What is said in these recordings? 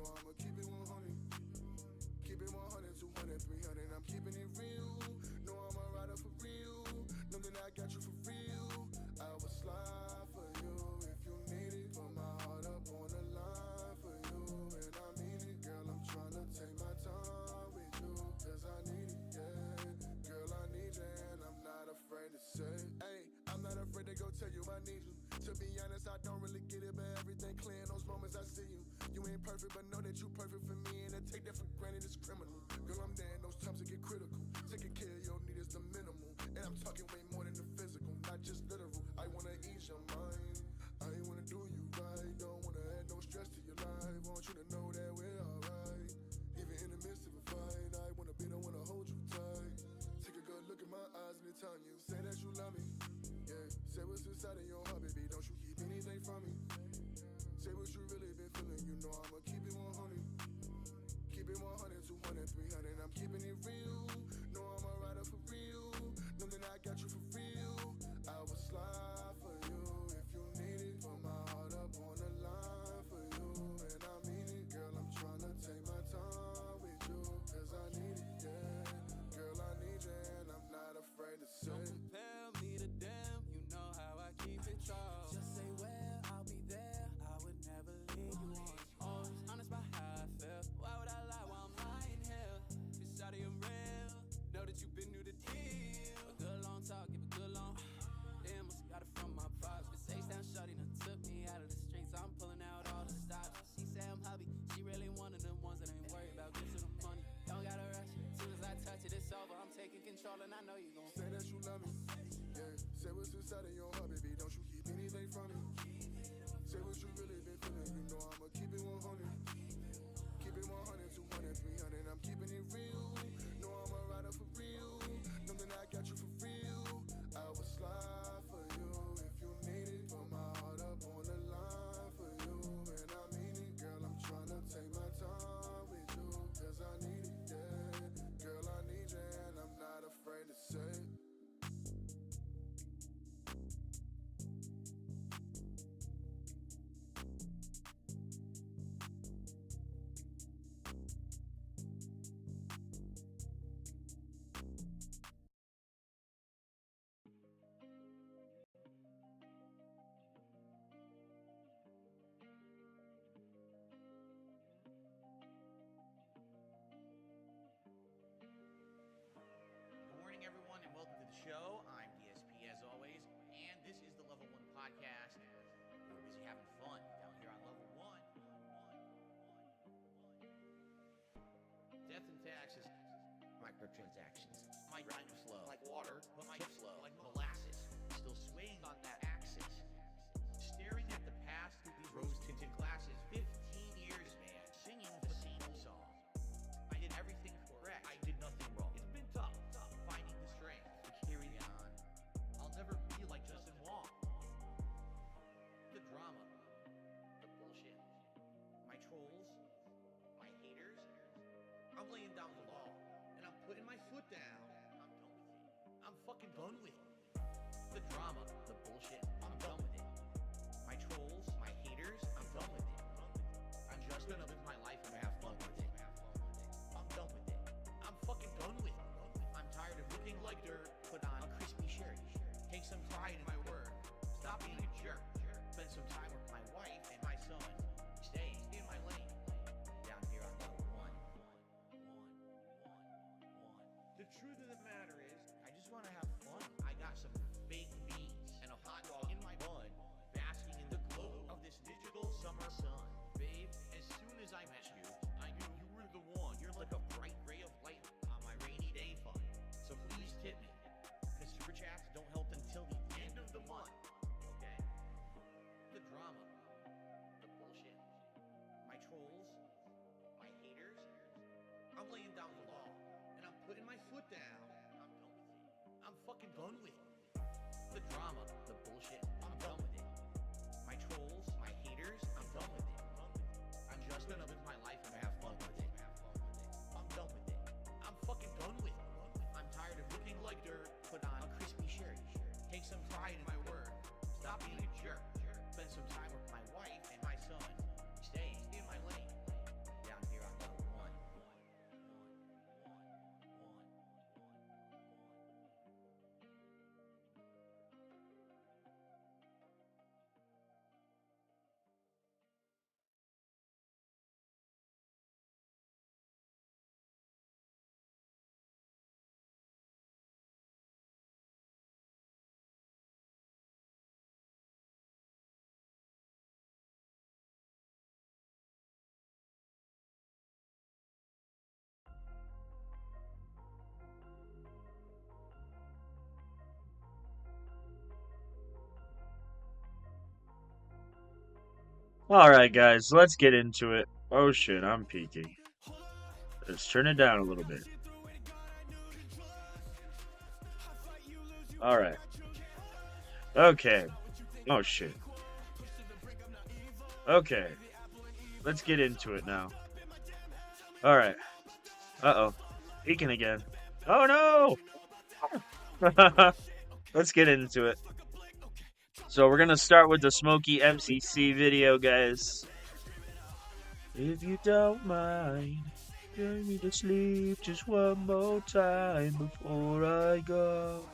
know I'ma keep it 100. Keep it 100, 200, 300, I'm keeping it real. Know I'm a rider for real. Know that I got you for real. I will slide for you if you need it. Put my heart up on the line for you, and I mean it. Girl, I'm tryna take my time with you, cause I need it, yeah. Girl, I need you, and I'm not afraid to say it. Hey, I'm not afraid to go tell you I need you. To be honest, I don't really get it, but everything clear in those moments I see you. You ain't perfect, but know that you perfect for me, and to take that for granted is criminal. Girl, I'm there in those times that get critical. Taking care of your need is the minimal, and I'm talking way more than the physical, not just literal. I wanna ease your mind, I ain't wanna do you right. Don't wanna add no stress to your life. Want you to know that we're alright. Even in the midst of a fight, I wanna be the one to hold you tight. Take a good look in my eyes and tell you, say that you love me. Yeah, say what's inside of your heart, baby. Don't you keep anything from me. Say what you really been feeling. You know I'ma keep it 100. Keep it 100, 200, 300. I'm keeping it real. Know I'm a rider for real. Know that I got you for real. I will slide for you if you need it. Put my heart up on the line for you, and I mean it. Girl, I'm tryna take my time with you, cause I need it, yeah. Girl, I need you, and I'm not afraid to say it. Don't compare me to them, you know how I keep it tall. Just say where, I'll be there. I would never leave you on. Always honest about how I feel. Why would I lie while I'm lying here? Cause shawty, I'm real. Know that you've been through the deal. A good long talk, give a good long. Damn, must got it from my vibes. But Ace down shawty done took me out of the streets. I'm pulling out all the stops. She say I'm hubby. She really one of them ones that ain't worried about getting to the money. Don't gotta rush. Soon as I touch it, it's over. I'm taking control and I know you gon' say that you love me. Yeah, say what's inside of your heart, baby. Don't you keep anything from me. Say what you really been feeling. You know I'ma keep it 100. Keep it 100, 200, 300. I'm keeping it real. Know I'm a rider for real. Know that I got you for real. I will slide for you if you need it. Put my heart up on the line for you, and I mean it. Girl, I'm tryna take my time with you, cause I need it, yeah. Girl, I need you, and I'm not afraid to say it. Everyone, and welcome to the show. I'm DSP as always, and this is the Level 1 podcast. We're busy having fun down here on Level 1. Death and taxes, microtransactions. My grind flow like water, but my flow like molasses. Still swaying on that axis. Staring at the past through these rose-tinted glasses. 15 years, man, singing the same song. I did everything correct. I did nothing wrong. It's been tough finding the strength to carry on. I'll never be like Justin Wong. The drama, the bullshit, my trolls, my haters. I'm laying down the law, and I'm putting my foot down. I'm done with it. I'm fucking done with it. The drama, the bullshit, I'm done with it. My trolls, my haters, I'm done with it. I'm just gonna live my life and have fun with it. I'm done with it. I'm fucking done with it. I'm tired of looking like dirt. Put on a crispy shirt. Take some pride in my work. Stop being a jerk. Spend some time with my wife and my son. Stay in my lane. Down here on Level 1. The truth of the matter is, I just want to have fun. I got some baked beans and a hot dog in my bun, basking in the glow of this digital summer sun. Babe, as soon as I met you, I knew you were the one. You're like a bright ray of light on my rainy day fund. So please tip me, because super chats don't help until the end of the month. Okay? The drama, the bullshit, my trolls, my haters. I'm laying down the law, and I'm putting my foot down. I'm done with it. I'm fucking done with it. The drama, the bullshit, I'm done with it. My trolls, my haters, I'm done with it. I'm just gonna live my life and have fun with it. I'm done with it. I'm fucking done with it. I'm tired of looking like dirt. Put on a crispy shirt. Take some pride in my work. Stop being a jerk. Spend some time with my wife and my son. Stay in my lane. Alright, guys, let's get into it. Oh shit, I'm peaking. Let's turn it down a little bit. Alright. Okay. Oh shit. Okay. Let's get into it now. Alright. Uh-oh. Peeking again. Oh no! Let's get into it. So we're gonna start with the Smoky MCC video, guys. If you don't mind, get me to sleep just one more time before I go.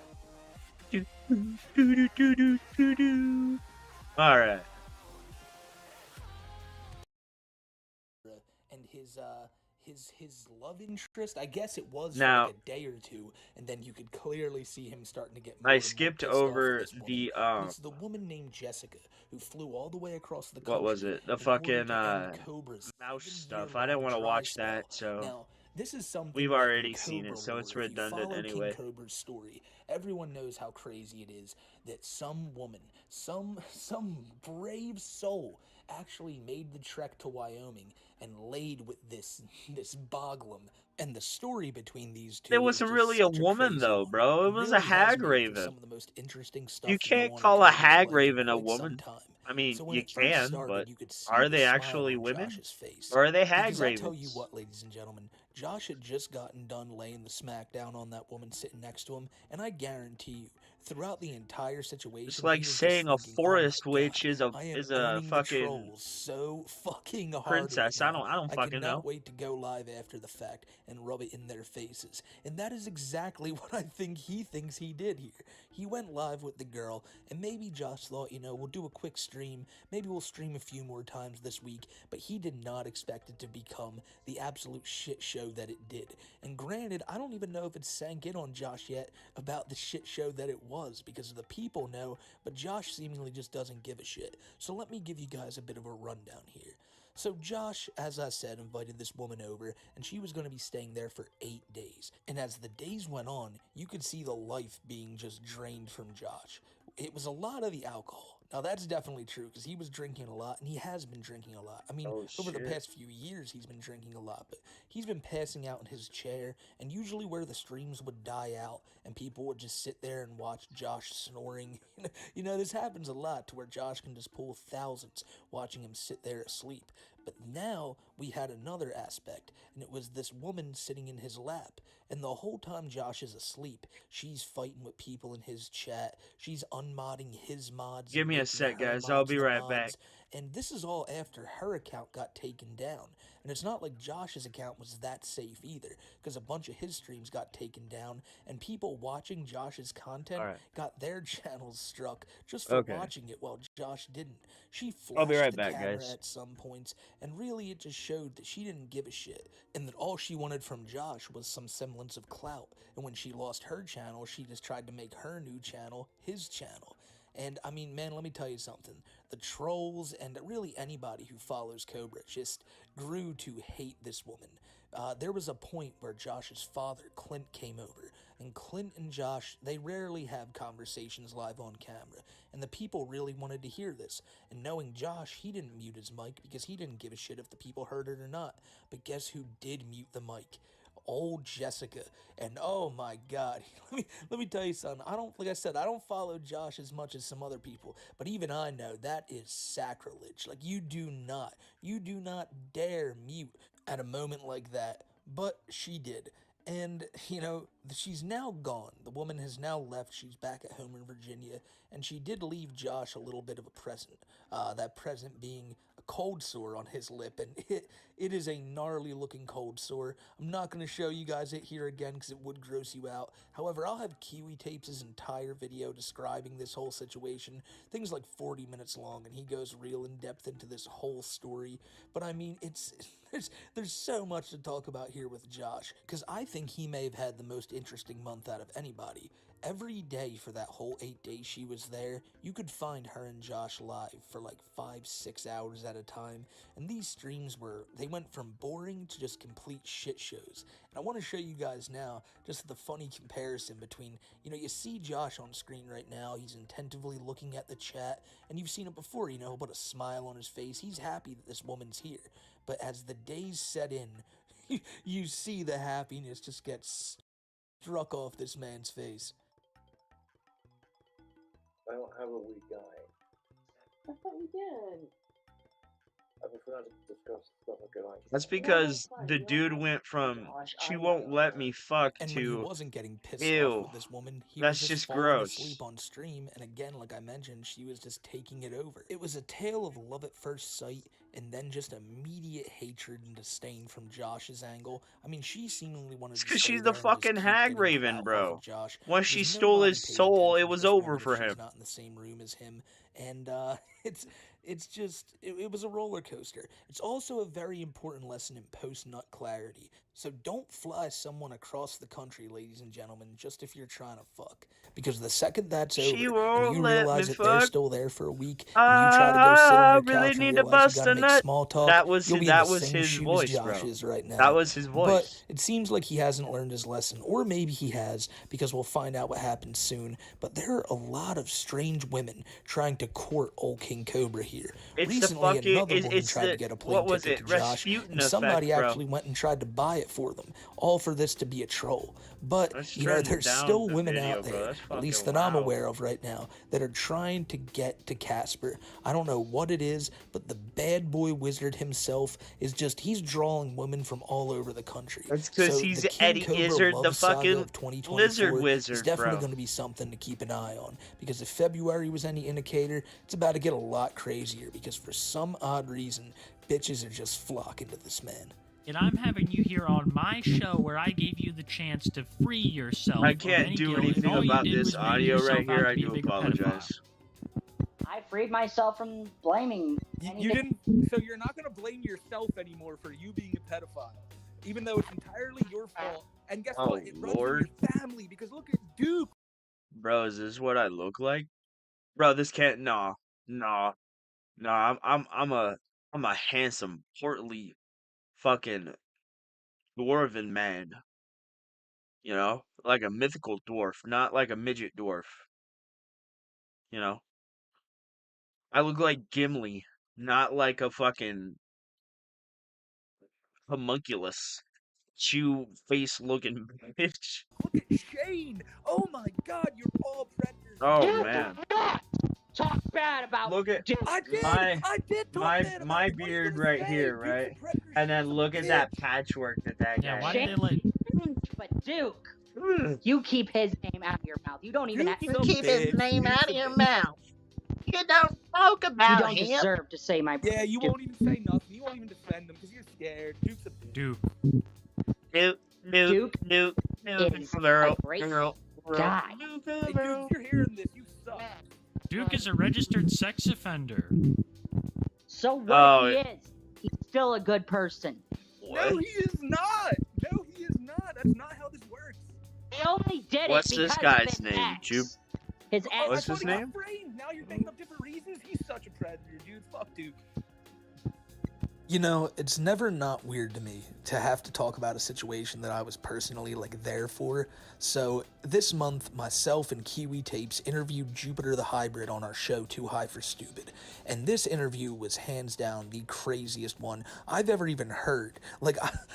Alright. And his love interest, I guess it was Now, for like a day or two, and then you could clearly see him starting to get more I and more skipped pissed off over with this woman. the And it's the woman named Jessica who flew all the way across the country. what was it? The in order fucking to end Cobra's mouse stuff. 7-year I didn't want to dry watch spell. that, so Now, this is something we've that in already seen it, Cobra so it's lore, if you redundant follow anyway. King Cobra's story, everyone knows how crazy it is that some woman, some brave soul actually made the trek to Wyoming and laid with this boglum. And the story between these two It wasn't really a woman, though, bro. It was a hag raven. Some of the most interesting stuff You to go can't on in call a Cobra's hag life in raven a quite some woman. time. I mean, So when you it first can, started, but you could see are the they smile actually on women? Josh's face. Or are they hag Because ravens? I'll tell you what, ladies and gentlemen, Josh had just gotten done laying the smack down on that woman sitting next to him, and I guarantee you, throughout the entire situation, It's like he was just saying a thinking, forest oh my witch God, is a I am a earning the fucking trolls so fucking hard princess. right now. I don't I fucking cannot know. wait to go live after the fact and rub it in their faces. And that is exactly what I think he thinks he did here. He went live with the girl, and maybe Josh thought, you know, we'll do a quick stream, maybe we'll stream a few more times this week, but he did not expect it to become the absolute shit show that it did. And granted, I don't even know if it's sank in on Josh yet about the shit show that it was, because the people know, but Josh seemingly just doesn't give a shit. So let me give you guys a bit of a rundown here. So Josh, as I said, invited this woman over, and she was going to be staying there for 8 days. And as the days went on, you could see the life being just drained from Josh. It was a lot of the alcohol. Now that's definitely true, because he was drinking a lot, and he has been drinking a lot. I mean, over the past few years, he's been drinking a lot, but he's been passing out in his chair, and usually where the streams would die out, and people would just sit there and watch Josh snoring. You know, this happens a lot, to where Josh can just pull thousands watching him sit there asleep. But now we had another aspect, and it was this woman sitting in his lap. And the whole time Josh is asleep, she's fighting with people in his chat. She's unmodding his mods. Give me a sec, guys. I'll be right back. And this is all after her account got taken down. And it's not like Josh's account was that safe either, because a bunch of his streams got taken down, and people watching Josh's content got their channels struck just for watching it while Josh didn't. She flashed the camera at some points, and really it just showed that she didn't give a shit, and that all she wanted from Josh was some semblance of clout. And when she lost her channel, she just tried to make her new channel his channel. And I mean, man, let me tell you something. The trolls and really anybody who follows Cobra just grew to hate this woman. There was a point where Josh's father, Clint, came over. And Clint and Josh, they rarely have conversations live on camera. And the people really wanted to hear this. And knowing Josh, he didn't mute his mic because he didn't give a shit if the people heard it or not. But guess who did mute the mic? Old Jessica. And oh my God, let me tell you something. Like I said, I don't follow Josh as much as some other people, but even I know that is sacrilege. Like, you do not dare mute at a moment like that. But she did. And, you know, she's now gone. The woman has now left. She's back at home in Virginia. And she did leave Josh a little bit of a present. That present being a cold sore on his lip. And it is a gnarly looking cold sore. I'm not going to show you guys it here again because it would gross you out. However, I'll have Kiwi tapes his entire video describing this whole situation. Things like 40 minutes long. And he goes real in depth into this whole story. But I mean, it's There's so much to talk about here with Josh, because I think he may have had the most interesting month out of anybody. Every day for that whole 8 days she was there, you could find her and Josh live for like 5-6 hours at a time, and these streams they went from boring to just complete shit shows. And I want to show you guys now just the funny comparison between, you see Josh on screen right now, he's attentively looking at the chat, and you've seen it before, he'll put a smile on his face, he's happy that this woman's here. But as the days set in, you see the happiness just get struck off this man's face. I don't have a weak eye. I thought we did. I prefer not to discuss stuff like that. That's because the dude went from she won't let me fuck And when he to wasn't getting pissed ew. off with this woman, he That's was just falling gross. asleep on stream, and again, like I mentioned, she was just taking it over. It was a tale of love at first sight, and then just immediate hatred and disdain from Josh's angle. I mean, she seemingly wanted to because stay she's there the and just fucking keep hag getting raven, clout bro. off of Josh. Once she There's stole nobody his paid soul, attention it to was this over woman for if she's him. not in the same room as him, and it was a roller coaster. It's also a very important lesson in post-nut clarity. So don't fly someone across the country, ladies and gentlemen, just if you're trying to fuck. Because the second that's over, She and won't you let realize me that they're fuck. still there for a week, and you try to go sit on your really couch and need to realize you bust gotta a make nut. small talk, That was you'll be that in the was same his shoes voice, Josh bro. is right now. That was his But voice. it seems like he hasn't learned his lesson, or maybe he has, because we'll find out what happens soon. But there are a lot of strange women trying to court old King Cobra here. It's Recently, the fucking another woman it's tried the to get a plane what was ticket it? to Josh, Rasputin and effect, somebody bro. actually went and tried to buy it for them, all for this to be a troll. But, Let's there's trend down still the women video, out bro. there, That's at least fucking that I'm wow. aware of right now, that are trying to get to Casper. I don't know what it is, but the bad boy wizard himself is he's drawing women from all over the country. That's because So he's the King Eddie Cobra Izzard, the love saga fucking of 2024 lizard is wizard, definitely bro. going to be something to keep an eye on, because if February was any indicator, it's about to get a lot crazier, because for some odd reason, bitches are just flocking to this man. And I'm having you here on my show where I gave you the chance to free yourself. I of can't any do guilt, and anything all you about did this was make audio yourself right out here. to I be a do bigger apologize. I freed myself from blaming. You didn't. So you're not going to blame yourself anymore for you being a pedophile, even though it's entirely your fault. And guess Oh, what? It runs Lord. in your family, because look at Duke. Bro, is this what I look like? Bro, this can't. Nah. I'm a handsome, portly, fucking dwarven man. You know, like a mythical dwarf, not like a midget dwarf. You know, I look like Gimli, not like a fucking homunculus, chew face looking bitch. Look at Shane. Oh my God, you're all predators. Oh Dude, man, do not talk bad about look at Duke. I did. my I did. Talk my bad about my him. What are you beard gonna right say? here, Duke's a right? predator. And then She's a look at bitch. that patchwork that Yeah, guy why has. did they let... But Duke, Ugh. you keep his name out of your mouth. You don't even Duke have is a Keep his bitch. name Duke's out a of your bitch. mouth. You don't talk You about don't him. deserve to say my Yeah, you Duke. won't even say nothing. You won't even defend him because you're scared. Duke's a bitch. Duke. Duke, Duke is girl, a great girl, guy. Hey, Duke, if you're hearing this, you suck. Duke is a registered sex offender. So what Oh, if he is? He's still a good person. What? No, he is not. No, he is not. That's not how this works. He only did What's it this because guy's of his name? ex. Jupe? His Oh, ex. What's I thought his he got name? framed. Now you're making up different reasons. He's such a predator, dude. Fuck Duke. You know, it's never not weird to me to have to talk about a situation that I was personally, there for. So, this month, myself and Kiwi Tapes interviewed Jupiter the Hybrid on our show, Too High for Stupid. And this interview was hands down the craziest one I've ever even heard.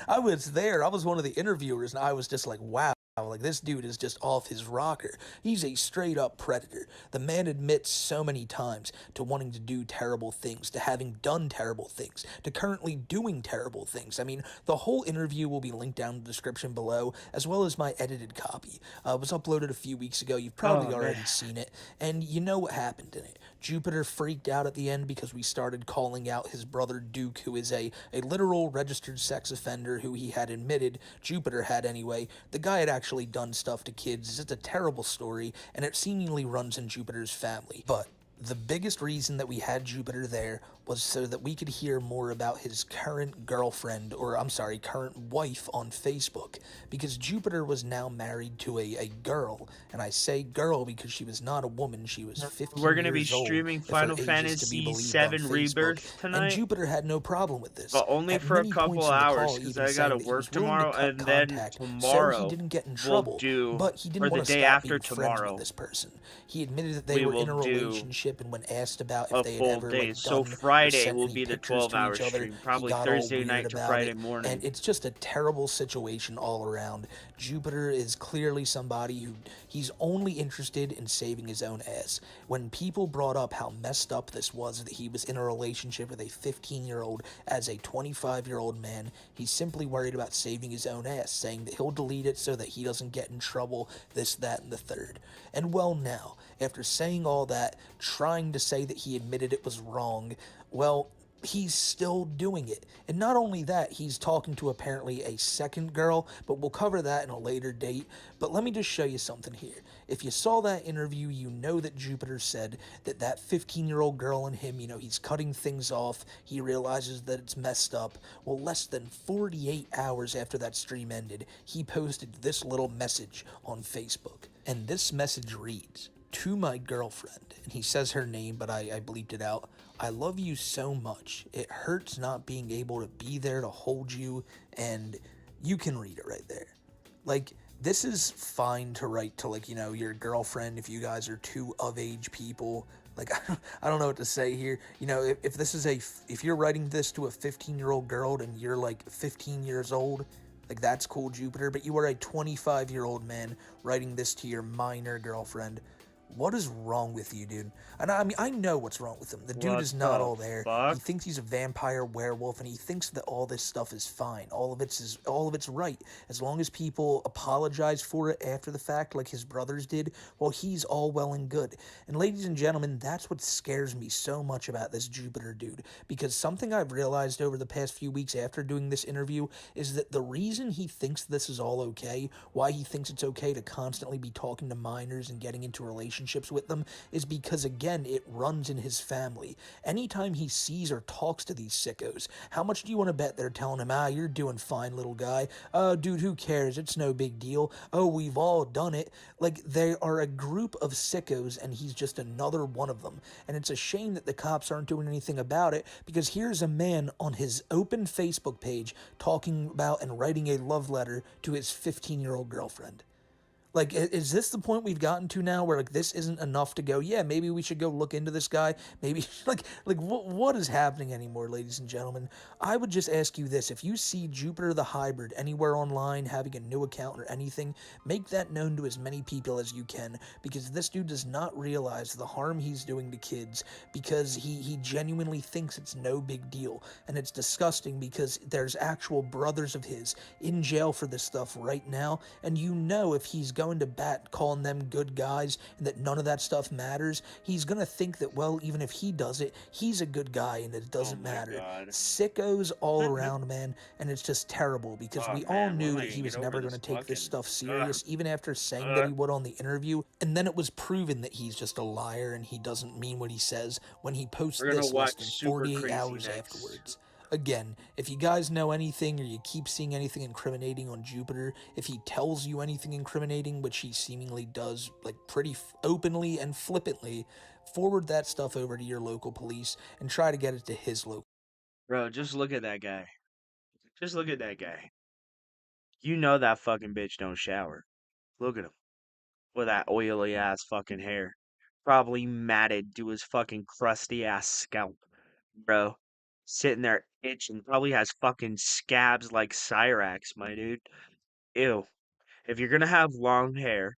I was there, I was one of the interviewers, and I was just like, wow. This dude is just off his rocker. He's a straight up predator. The man admits so many times to wanting to do terrible things, to having done terrible things, to currently doing terrible things. I mean, the whole interview will be linked down in the description below, as well as my edited copy. It was uploaded a few weeks ago. You've probably already seen it, and you know what happened in it. Jupiter freaked out at the end because we started calling out his brother Duke, who is a literal registered sex offender who he had admitted, Jupiter had anyway. The guy had actually done stuff to kids. It's just a terrible story, and it seemingly runs in Jupiter's family. But The biggest reason that we had Jupiter there was so that we could hear more about his current girlfriend, or I'm sorry, current wife on Facebook, because Jupiter was now married to a girl, and I say girl because she was not a woman, she was 15 We're gonna be years old, streaming if her Final age is to be Fantasy believed on VII Facebook, Rebirth and tonight, Jupiter had no problem with this. but only At for a many couple points in the hours call, because even I saying gotta that he was work willing to tomorrow, cut and then contact so he tomorrow didn't get in we'll trouble, do, but he or didn't the want to day stop after being friends with tomorrow, this person. He admitted that they we were will in a do relationship, and when asked about if a they had full ever day. like So done or Friday sent will any be the pictures to 12-hour each other, stream, he probably got all Thursday weird night to about Friday it, morning. and it's just a terrible situation all around. Jupiter is clearly somebody who he's only interested in saving his own ass. When people brought up how messed up this was, that he was in a relationship with a 15-year-old as a 25-year-old man, he's simply worried about saving his own ass, saying that he'll delete it so that he doesn't get in trouble, this, that, and the third. And well, now, after saying all that, trying to say that he admitted it was wrong, well, he's still doing it. And not only that, he's talking to apparently a second girl, but we'll cover that in a later date. But let me just show you something here. If you saw that interview, you know that Jupiter said that that 15-year-old girl and him, he's cutting things off. He realizes that it's messed up. Well, less than 48 hours after that stream ended, he posted this little message on Facebook. And this message reads, "To my girlfriend," and he says her name, but I bleeped it out. "I love you so much. It hurts not being able to be there to hold you," and you can read it right there. Like, this is fine to write to, like, your girlfriend if you guys are two of-age people. Like, I don't know what to say here. If this is if you're writing this to a 15-year-old girl and you're, like, 15 years old, like, that's cool, Jupiter. But you are a 25-year-old man writing this to your minor girlfriend. What is wrong with you, dude? And I know what's wrong with him. The dude is not all there. He thinks he's a vampire werewolf, and he thinks that all this stuff is fine. All of it's right. As long as people apologize for it after the fact, like his brothers did, well, he's all well and good. And ladies and gentlemen, that's what scares me so much about this Jupiter dude. Because something I've realized over the past few weeks after doing this interview is that the reason he thinks this is all okay, why he thinks it's okay to constantly be talking to minors and getting into relationships with them, is because, again, it runs in his family. Anytime he sees or talks to these sickos, how much do you want to bet they're telling him, "You're doing fine, little guy. Oh, dude, who cares? It's no big deal. Oh, we've all done it." Like, they are a group of sickos, and he's just another one of them. And it's a shame that the cops aren't doing anything about it, because here's a man on his open Facebook page talking about and writing a love letter to his 15-year-old girlfriend. Like, is this the point we've gotten to now where, like, this isn't enough to go, yeah, maybe we should go look into this guy? Maybe, like what is happening anymore, ladies and gentlemen? I would just ask you this. If you see Jupiter the Hybrid anywhere online, having a new account or anything, make that known to as many people as you can, because this dude does not realize the harm he's doing to kids, because he genuinely thinks it's no big deal. And it's disgusting, because there's actual brothers of his in jail for this stuff right now, and if he's going to bat calling them good guys and that none of that stuff matters, he's gonna think that, well, even if he does it, he's a good guy and it doesn't matter. God. Sickos all around, man, and it's just terrible, because we all knew that he was never going to take this stuff serious, even after saying that he would on the interview, and then it was proven that he's just a liar and he doesn't mean what he says when he posts this less than 48 hours afterwards. Again, if you guys know anything or you keep seeing anything incriminating on Jupiter, if he tells you anything incriminating, which he seemingly does, like, pretty openly and flippantly, forward that stuff over to your local police and try to get it to his local. Bro, just look at that guy. Just look at that guy. You know that fucking bitch don't shower. Look at him. With that oily ass fucking hair. Probably matted to his fucking crusty ass scalp. Bro. Sitting there itching. Probably has fucking scabs like Cyrax, my dude. Ew. If you're gonna have long hair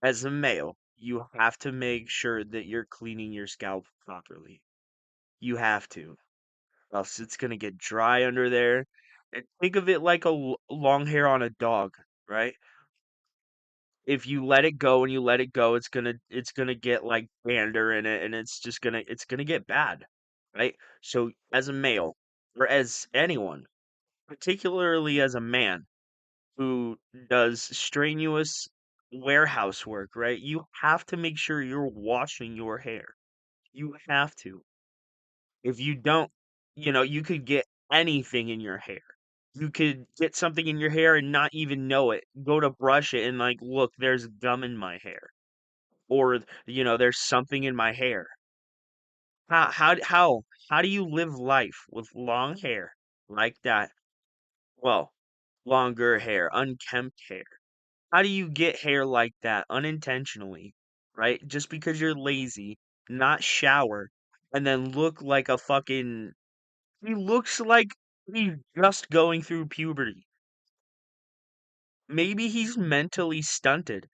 as a male, you have to make sure that you're cleaning your scalp properly. You have to. Or else it's gonna get dry under there. And think of it like a long hair on a dog, right? If you let it go and you let it go, it's gonna get like dander in it, and it's gonna get bad, right? So as a male, or as anyone, particularly as a man who does strenuous warehouse work, right? You have to make sure you're washing your hair. You have to. If you don't, you could get anything in your hair. You could get something in your hair and not even know it. Go to brush it and like, look, there's gum in my hair. Or, there's something in my hair. How do you live life with long hair like that? Well, longer hair, unkempt hair. How do you get hair like that unintentionally, right? Just because you're lazy, not shower, and then look like a fucking. He looks like he's just going through puberty. Maybe he's mentally stunted.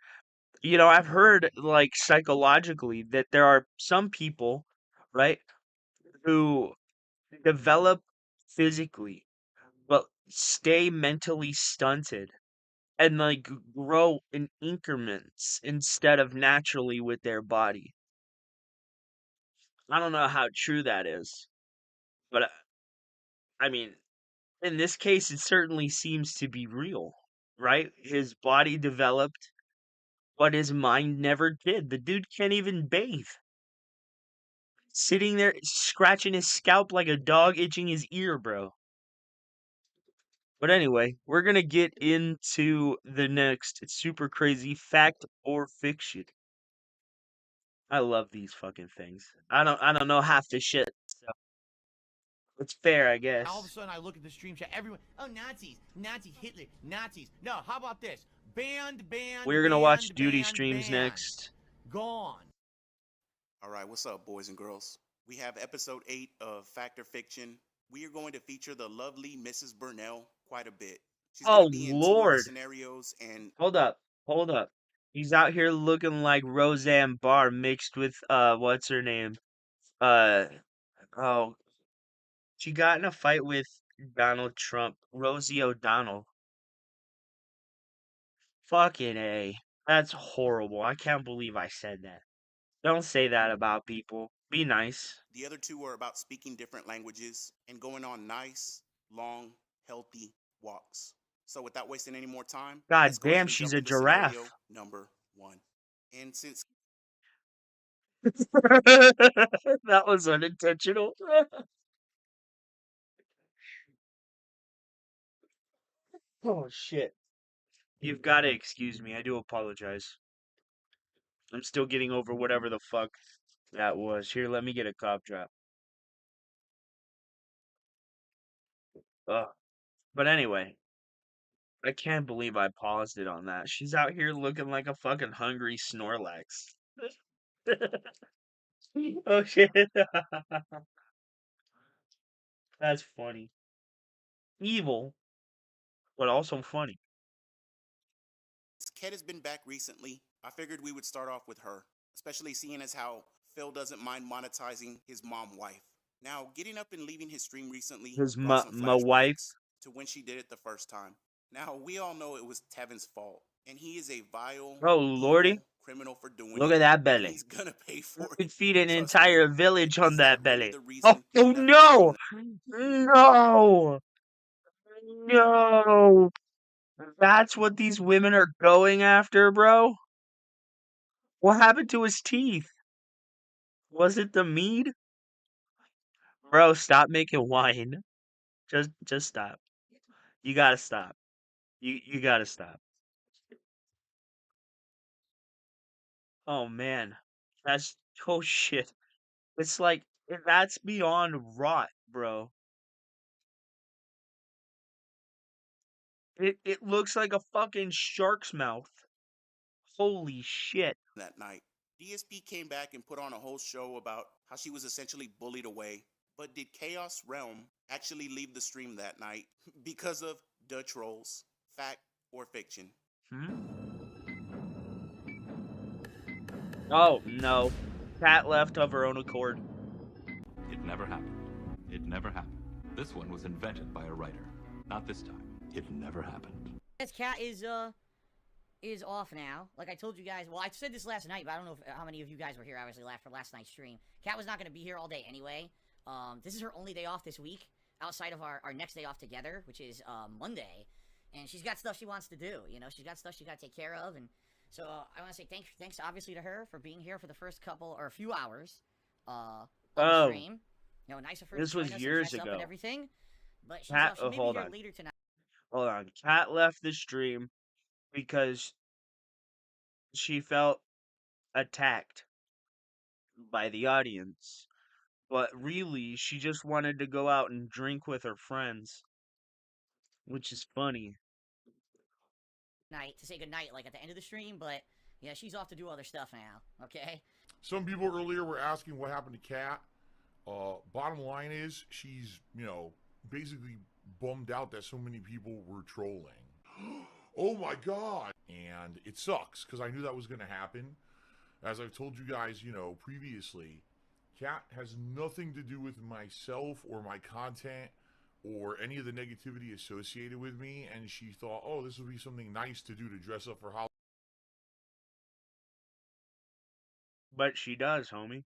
I've heard, like, psychologically that there are some people, right, who develop physically, but stay mentally stunted and, like, grow in increments instead of naturally with their body. I don't know how true that is, but I mean, in this case, it certainly seems to be real, right? His body developed, but his mind never did. The dude can't even bathe. Sitting there scratching his scalp like a dog itching his ear, bro. But anyway, we're gonna get into the next super crazy fact or fiction. I love these fucking things. I don't know half the shit, so it's fair, I guess. All of a sudden, I look at the stream chat. Everyone, oh, Nazis, Hitler, Nazis. No, how about this? Banned. We're gonna watch duty streams next. Gone. All right, what's up, boys and girls? We have episode 8 of Fact or Fiction. We are going to feature the lovely Mrs. Burnell quite a bit. She's Oh, gonna be in 2 of the Lord. scenarios, and Hold up. He's out here looking like Roseanne Barr mixed with what's her name? Oh, she got in a fight with Donald Trump, Rosie O'Donnell. Fucking A. That's horrible. I can't believe I said that. Don't say that about people. Be nice. the other 2 are about speaking different languages and going on nice, long, healthy walks. So without wasting any more time, God let's go ahead damn, and she's jump a to scenario giraffe. number 1. And since That was unintentional. Oh, shit. You've got to excuse me. I do apologize. I'm still getting over whatever the fuck that was. Here, let me get a cough drop. Ugh. But anyway, I can't believe I paused it on that. She's out here looking like a fucking hungry Snorlax. Oh shit. That's funny. Evil, but also funny. Ket has been back recently, I figured we would start off with her, especially seeing as how Phil doesn't mind monetizing his mom wife. Now, getting up and leaving his stream recently His brought some my wife. flashbacks to when she did it the first time. Now, we all know it was Tevin's fault, and he is a vile, Oh lordy. evil criminal for doing Look it. at that And belly. he's gonna pay for You it. could feed an Trust entire me, village it on is that really belly. the Oh, reason oh he left no! the No! No! That's what these women are going after, bro? What happened to his teeth? Was it the mead? Bro, stop making wine. Just stop. You gotta stop. You gotta stop. Oh man. That's oh shit. It's like that's beyond rot, bro. It looks like a fucking shark's mouth. Holy shit. that night. DSP came back and put on a whole show about how she was essentially bullied away. But did Chaos Realm actually leave the stream that night because of the trolls? Fact or fiction? Oh no. Cat left of her own accord. It never happened. It never happened. This one was invented by a writer. Not this time. It never happened. This cat is off now. Like I told you guys, well, I said this last night, but I don't know how many of you guys were here, obviously, for last night's stream. Cat was not going to be here all day anyway. This is her only day off this week, outside of our next day off together, which is Monday. And she's got stuff she wants to do, you know? She's got stuff she got to take care of, and So I want to say thanks obviously to her for being here for the first couple or a few hours of the stream. You know, nice of her this to join was us years and dress ago. up and everything. But she Cat, may be hold here on. later tonight. Hold on. Cat left the stream because she felt attacked by the audience. But really, she just wanted to go out and drink with her friends. Which is funny. Night to say goodnight, like at the end of the stream, but yeah, she's off to do other stuff now, okay? Some people earlier were asking what happened to Kat. Bottom line is, she's, you know, basically bummed out that so many people were trolling. Oh my god! And it sucks, because I knew that was going to happen. As I've told you guys, you know, previously, Kat has nothing to do with myself or my content or any of the negativity associated with me, and she thought, oh, this would be something nice to do to dress up for Halloween. But she does, homie.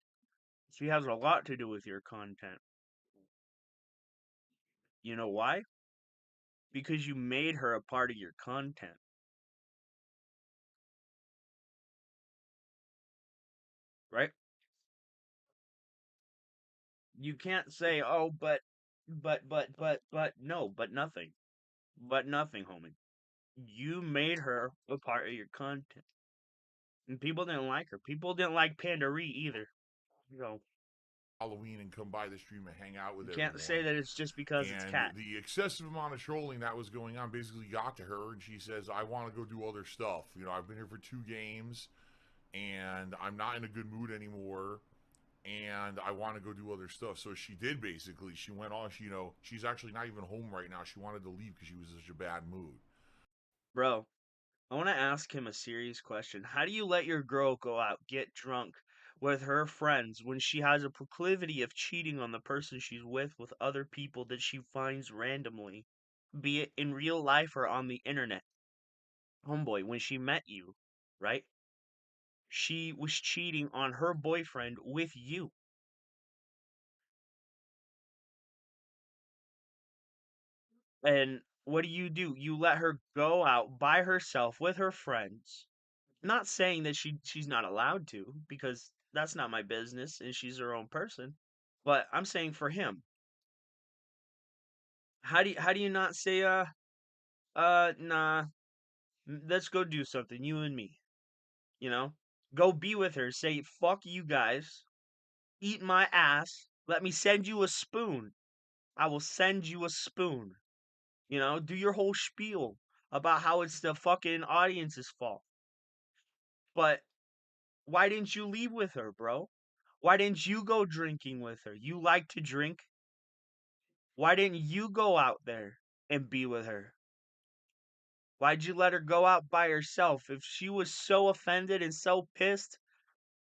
She has a lot to do with your content. You know why? Because you made her a part of your content. Right? You can't say, oh, but no, but nothing. But nothing, homie. You made her a part of your content. And people didn't like her. People didn't like Pandari either. You know. Halloween and come by the stream and hang out with everyone. You can't say that it's just because it's Cat. The excessive amount of trolling that was going on basically got to her, and she says, I want to go do other stuff. You know, I've been here for 2 games, and I'm not in a good mood anymore, and I want to go do other stuff. So she did, basically. She went off, you know, she's actually not even home right now. She wanted to leave because she was in such a bad mood. Bro, I want to ask him a serious question. How do you let your girl go out, get drunk with her friends when she has a proclivity of cheating on the person she's with other people that she finds randomly, be it in real life or on the internet? Homeboy, when she met you, right? She was cheating on her boyfriend with you. And what do? You let her go out by herself with her friends. Not saying that she's not allowed to, because that's not my business and she's her own person. But I'm saying for him, how do you not say nah, let's go do something, you and me. You know? Go be with her, say fuck you guys. Eat my ass. Let me send you a spoon. I will send you a spoon. You know, do your whole spiel about how it's the fucking audience's fault. But why didn't you leave with her, bro? Why didn't you go drinking with her? You like to drink. Why didn't you go out there and be with her? Why'd you let her go out by herself? If she was so offended and so pissed,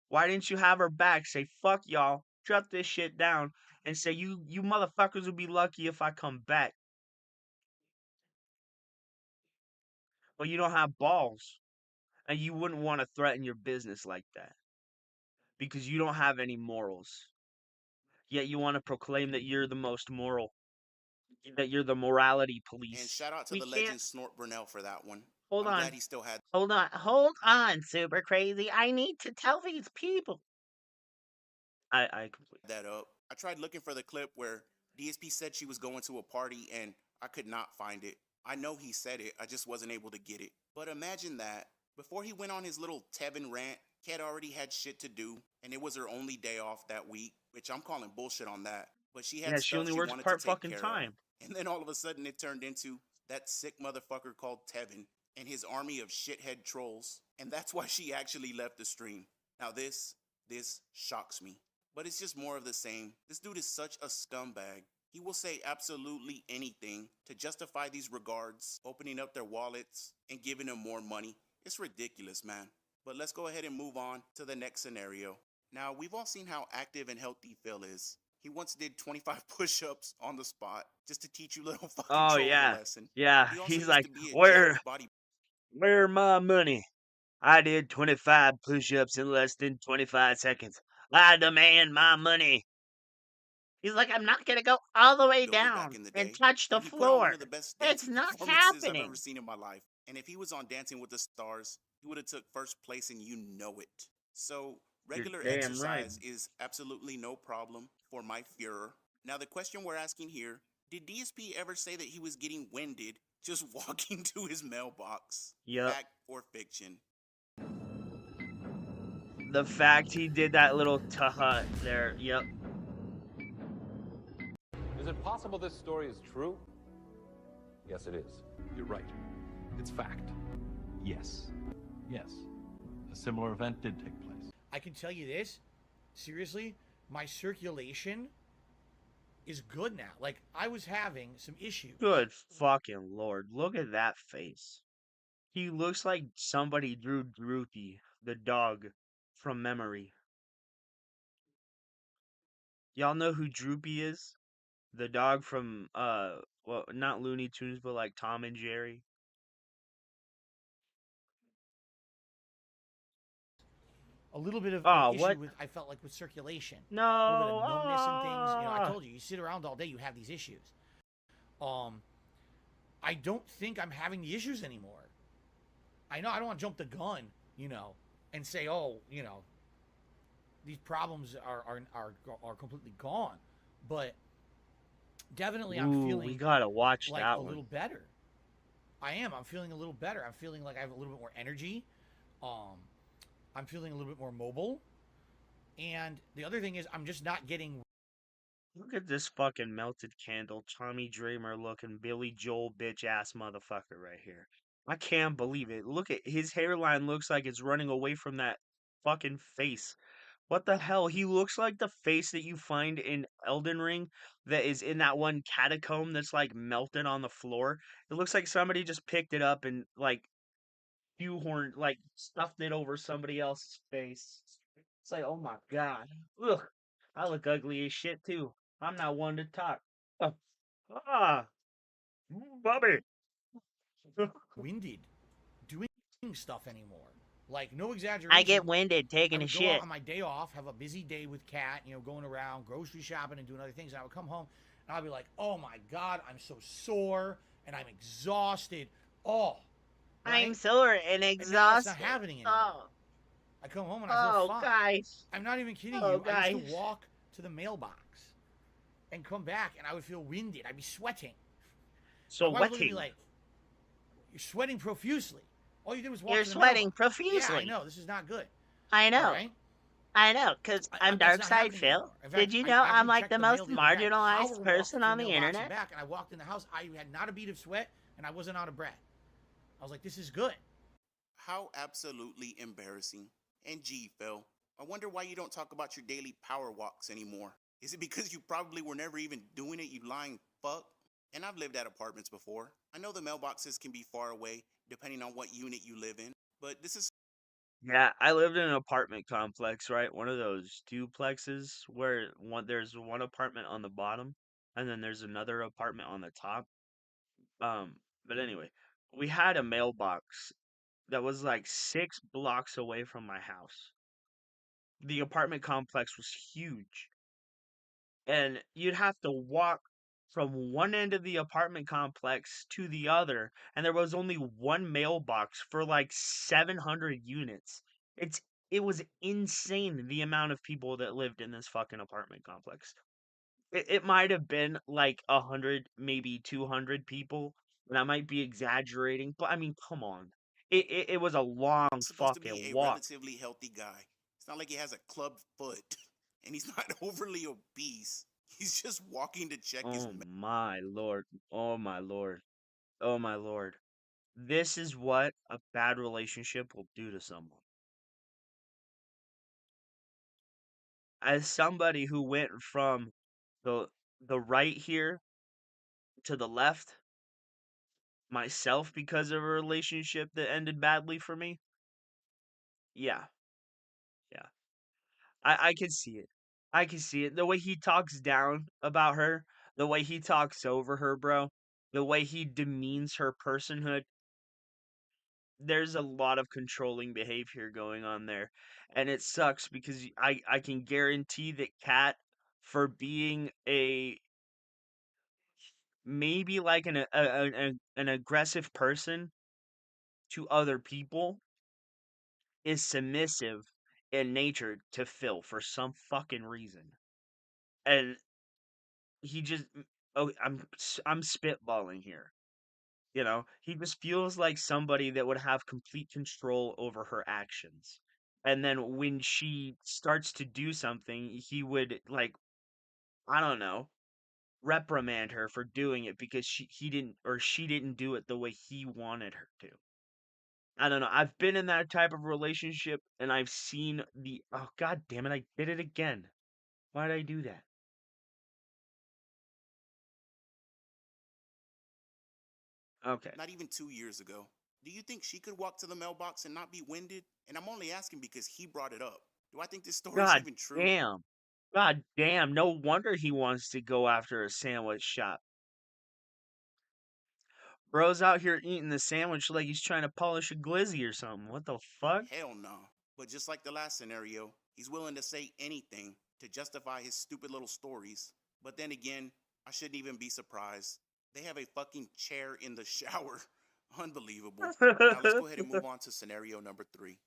why didn't you have her back? Say, fuck y'all, shut this shit down, and say, you motherfuckers will be lucky if I come back. But you don't have balls. And you wouldn't want to threaten your business like that. Because you don't have any morals. Yet you want to proclaim that you're the most moral. That you're the morality police. And shout out to the legend Snort Burnell for that one. Hold on. Glad he still had. Hold on, Super Crazy. I need to tell these people. I completely that up. I tried looking for the clip where DSP said she was going to a party and I could not find it. I know he said it, I just wasn't able to get it. But imagine that. Before he went on his little Tevin rant, Kat already had shit to do, and it was her only day off that week, which I'm calling bullshit on that. But she had she only works part fucking time. And then all of a sudden it turned into that sick motherfucker called Tevin and his army of shithead trolls. And that's why she actually left the stream. Now this shocks me. But it's just more of the same. This dude is such a scumbag. He will say absolutely anything to justify these regards, opening up their wallets and giving them more money. It's ridiculous, man. But let's go ahead and move on to the next scenario. Now, we've all seen how active and healthy Phil is. He once did 25 push-ups on the spot just to teach you little fucking lesson. Yeah, he's like, where my money? I did 25 push-ups in less than 25 seconds. I demand my money. He's like, I'm not going to go all the way down and touch the floor. It's not happening. I've ever seen in my life. And if he was on Dancing with the Stars, he would have took first place, and you know it. So regular damn exercise right. is absolutely no problem for my Führer. Now the question we're asking here, did DSP ever say that he was getting winded just walking to his mailbox? Yep. Fact or fiction? The fact he did that little taha there, yep. Is it possible this story is true? Yes, it is. You're right. It's fact. Yes. Yes. A similar event did take place. I can tell you this, seriously, my circulation is good now. Like, I was having some issues. Good fucking lord. Look at that face. He looks like somebody drew Droopy, the dog, from memory. Y'all know who Droopy is? The dog from, well, not Looney Tunes, but like Tom and Jerry. A little bit of Oh, issue what? with, I felt like, with circulation. No. A little bit of numbness and things. You know, I told you, you sit around all day, you have these issues. I don't think I'm having the issues anymore. I know I don't want to jump the gun, you know, and say, oh, you know, these problems are completely gone. But definitely I'm feeling we gotta watch like that a one. little better. I am. I'm feeling a little better. I'm feeling like I have a little bit more energy. I'm feeling a little bit more mobile. And the other thing is I'm just not getting... Look at this fucking melted candle, Tommy Dreamer looking Billy Joel bitch ass motherfucker right here. I can't believe it. Look at his hairline, looks like it's running away from that fucking face. What the hell? He looks like the face that you find in Elden Ring that is in that one catacomb that's like melted on the floor. It looks like somebody just picked it up and like shoehorned, like stuffed it over somebody else's face. It's like, oh my god. Ugh. I look ugly as shit too. I'm not one to talk. Ah, Bobby. winded doing stuff anymore. Like, no exaggeration. I get winded taking I a would go shit. out on my day off, have a busy day with Kat, you know, going around grocery shopping and doing other things, and I would come home and I'd be like, oh my god, I'm so sore and I'm exhausted. Oh, right? I'm sore and now exhausted. it's not happening anymore. Oh, I come home and I feel fine. guys. I'm not even kidding Oh, you. I used guys. to walk to the mailbox and come back and I would feel winded. I'd be sweating. So My wife would be wetting. like, you're sweating profusely. All you did was walk You're to the sweating mailbox. profusely. Yeah, I know. This is not good. I know. All right? I know, because I'm that's not DarkSyde happening Phil. anymore. In fact, Did you I know I'm actually like checked the the most mail the other day. marginalized Power walked person to on the mailbox and internet? back, and I walked in the house. I had not a bead of sweat, and I wasn't out of breath. I was like, this is good. How absolutely embarrassing. And gee, Phil, I wonder why you don't talk about your daily power walks anymore. Is it because you probably were never even doing it, you lying fuck? And I've lived at apartments before. I know the mailboxes can be far away, depending on what unit you live in, but this is... Yeah, I lived in an apartment complex, right? One of those duplexes where there's one apartment on the bottom and then there's another apartment on the top. But anyway, we had a mailbox that was like 6 blocks away from my house. The apartment complex was huge. And you'd have to walk from one end of the apartment complex to the other, and there was only one mailbox for like 700 units. It was insane the amount of people that lived in this fucking apartment complex. It might have been like 100, maybe 200 people, and I might be exaggerating, but I mean, come on. It was a long supposed to be fucking a walk. relatively healthy guy. It's not like he has a club foot, and he's not overly obese. He's just walking to check his... Oh my lord. Oh my lord. Oh my lord. This is what a bad relationship will do to someone. As somebody who went from the right here to the left myself because of a relationship that ended badly for me. Yeah. Yeah. I can see it. I can see it. The way he talks down about her, the way he talks over her, bro, the way he demeans her personhood. There's a lot of controlling behavior going on there, and it sucks because I can guarantee that Kat, for being a maybe like an aggressive person, to other people is submissive in nature to Phil for some fucking reason. And he just I'm spitballing here. You know, he just feels like somebody that would have complete control over her actions. And then when she starts to do something, he would like, I don't know, reprimand her for doing it because she didn't do it the way he wanted her to. I don't know. I've been in that type of relationship and I've seen oh god damn it, I did it again. Why did I do that? Okay. Not even 2 years ago. Do you think she could walk to the mailbox and not be winded? And I'm only asking because he brought it up. Do I think this story is God even true? damn. God damn. No wonder he wants to go after a sandwich shop. Bro's out here eating the sandwich like he's trying to polish a glizzy or something. What the fuck? Hell no. But just like the last scenario, he's willing to say anything to justify his stupid little stories. But then again, I shouldn't even be surprised. They have a fucking chair in the shower. Unbelievable. Now let's go ahead and move on to scenario number 3.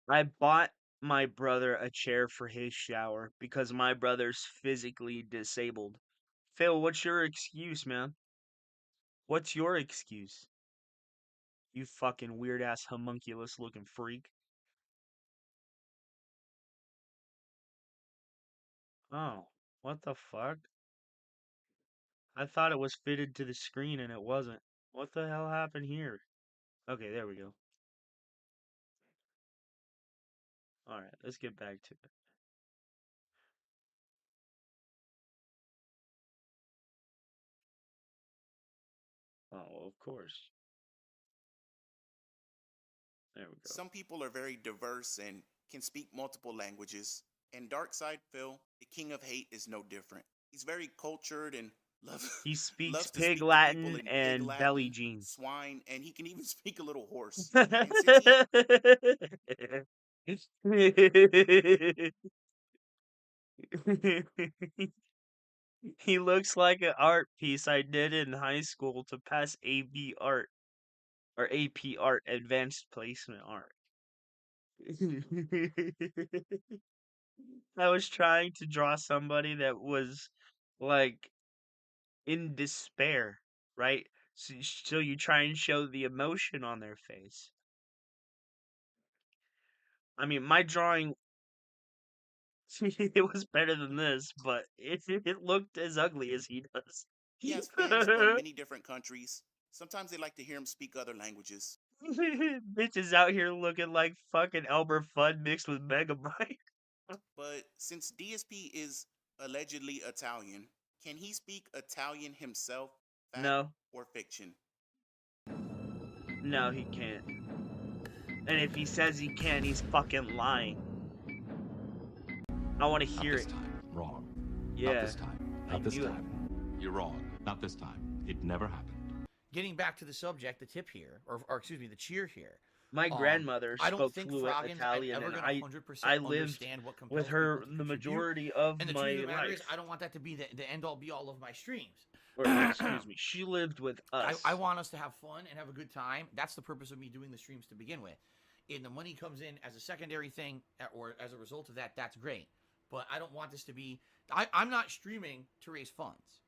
I bought my brother a chair for his shower because my brother's physically disabled. Phil, what's your excuse, man? What's your excuse? You fucking weird-ass homunculus-looking freak. Oh, what the fuck? I thought it was fitted to the screen and it wasn't. What the hell happened here? Okay, there we go. Alright, let's get back to it. Oh, of course. There we go. Some people are very diverse and can speak multiple languages. And Darkside Phil, the king of hate, is no different. He's very cultured and he speaks loves to pig speak to Latin people in and pig Latin, belly jeans. swine, and he can even speak a little horse. He looks like an art piece I did in high school to pass AB art or AP art, advanced placement art. I was trying to draw somebody that was like in despair, right? So you try and show the emotion on their face. I mean, my drawing it was better than this, but it looked as ugly as he does. He has fans from many different countries. Sometimes they like to hear him speak other languages. Bitches out here looking like fucking Elmer Fudd mixed with Megabyte. But since DSP is allegedly Italian, can he speak Italian himself? Fact No. or fiction? No, he can't. And if he says he can, he's fucking lying. I want to hear it. Time. Wrong. Yeah. Not this time. Not this time. You're wrong. Not this time. It never happened. Getting back to the subject, the tip here, or excuse me, the cheer here. My grandmother spoke fluent Italian, and I lived with her the majority of and the my truth of the matter life. is, I don't want that to be the end-all be-all of my streams. Or, excuse me, she lived with us. I want us to have fun and have a good time. That's the purpose of me doing the streams to begin with. And the money comes in as a secondary thing, or as a result of that, that's great. But I don't want this to be... I'm not streaming to raise funds.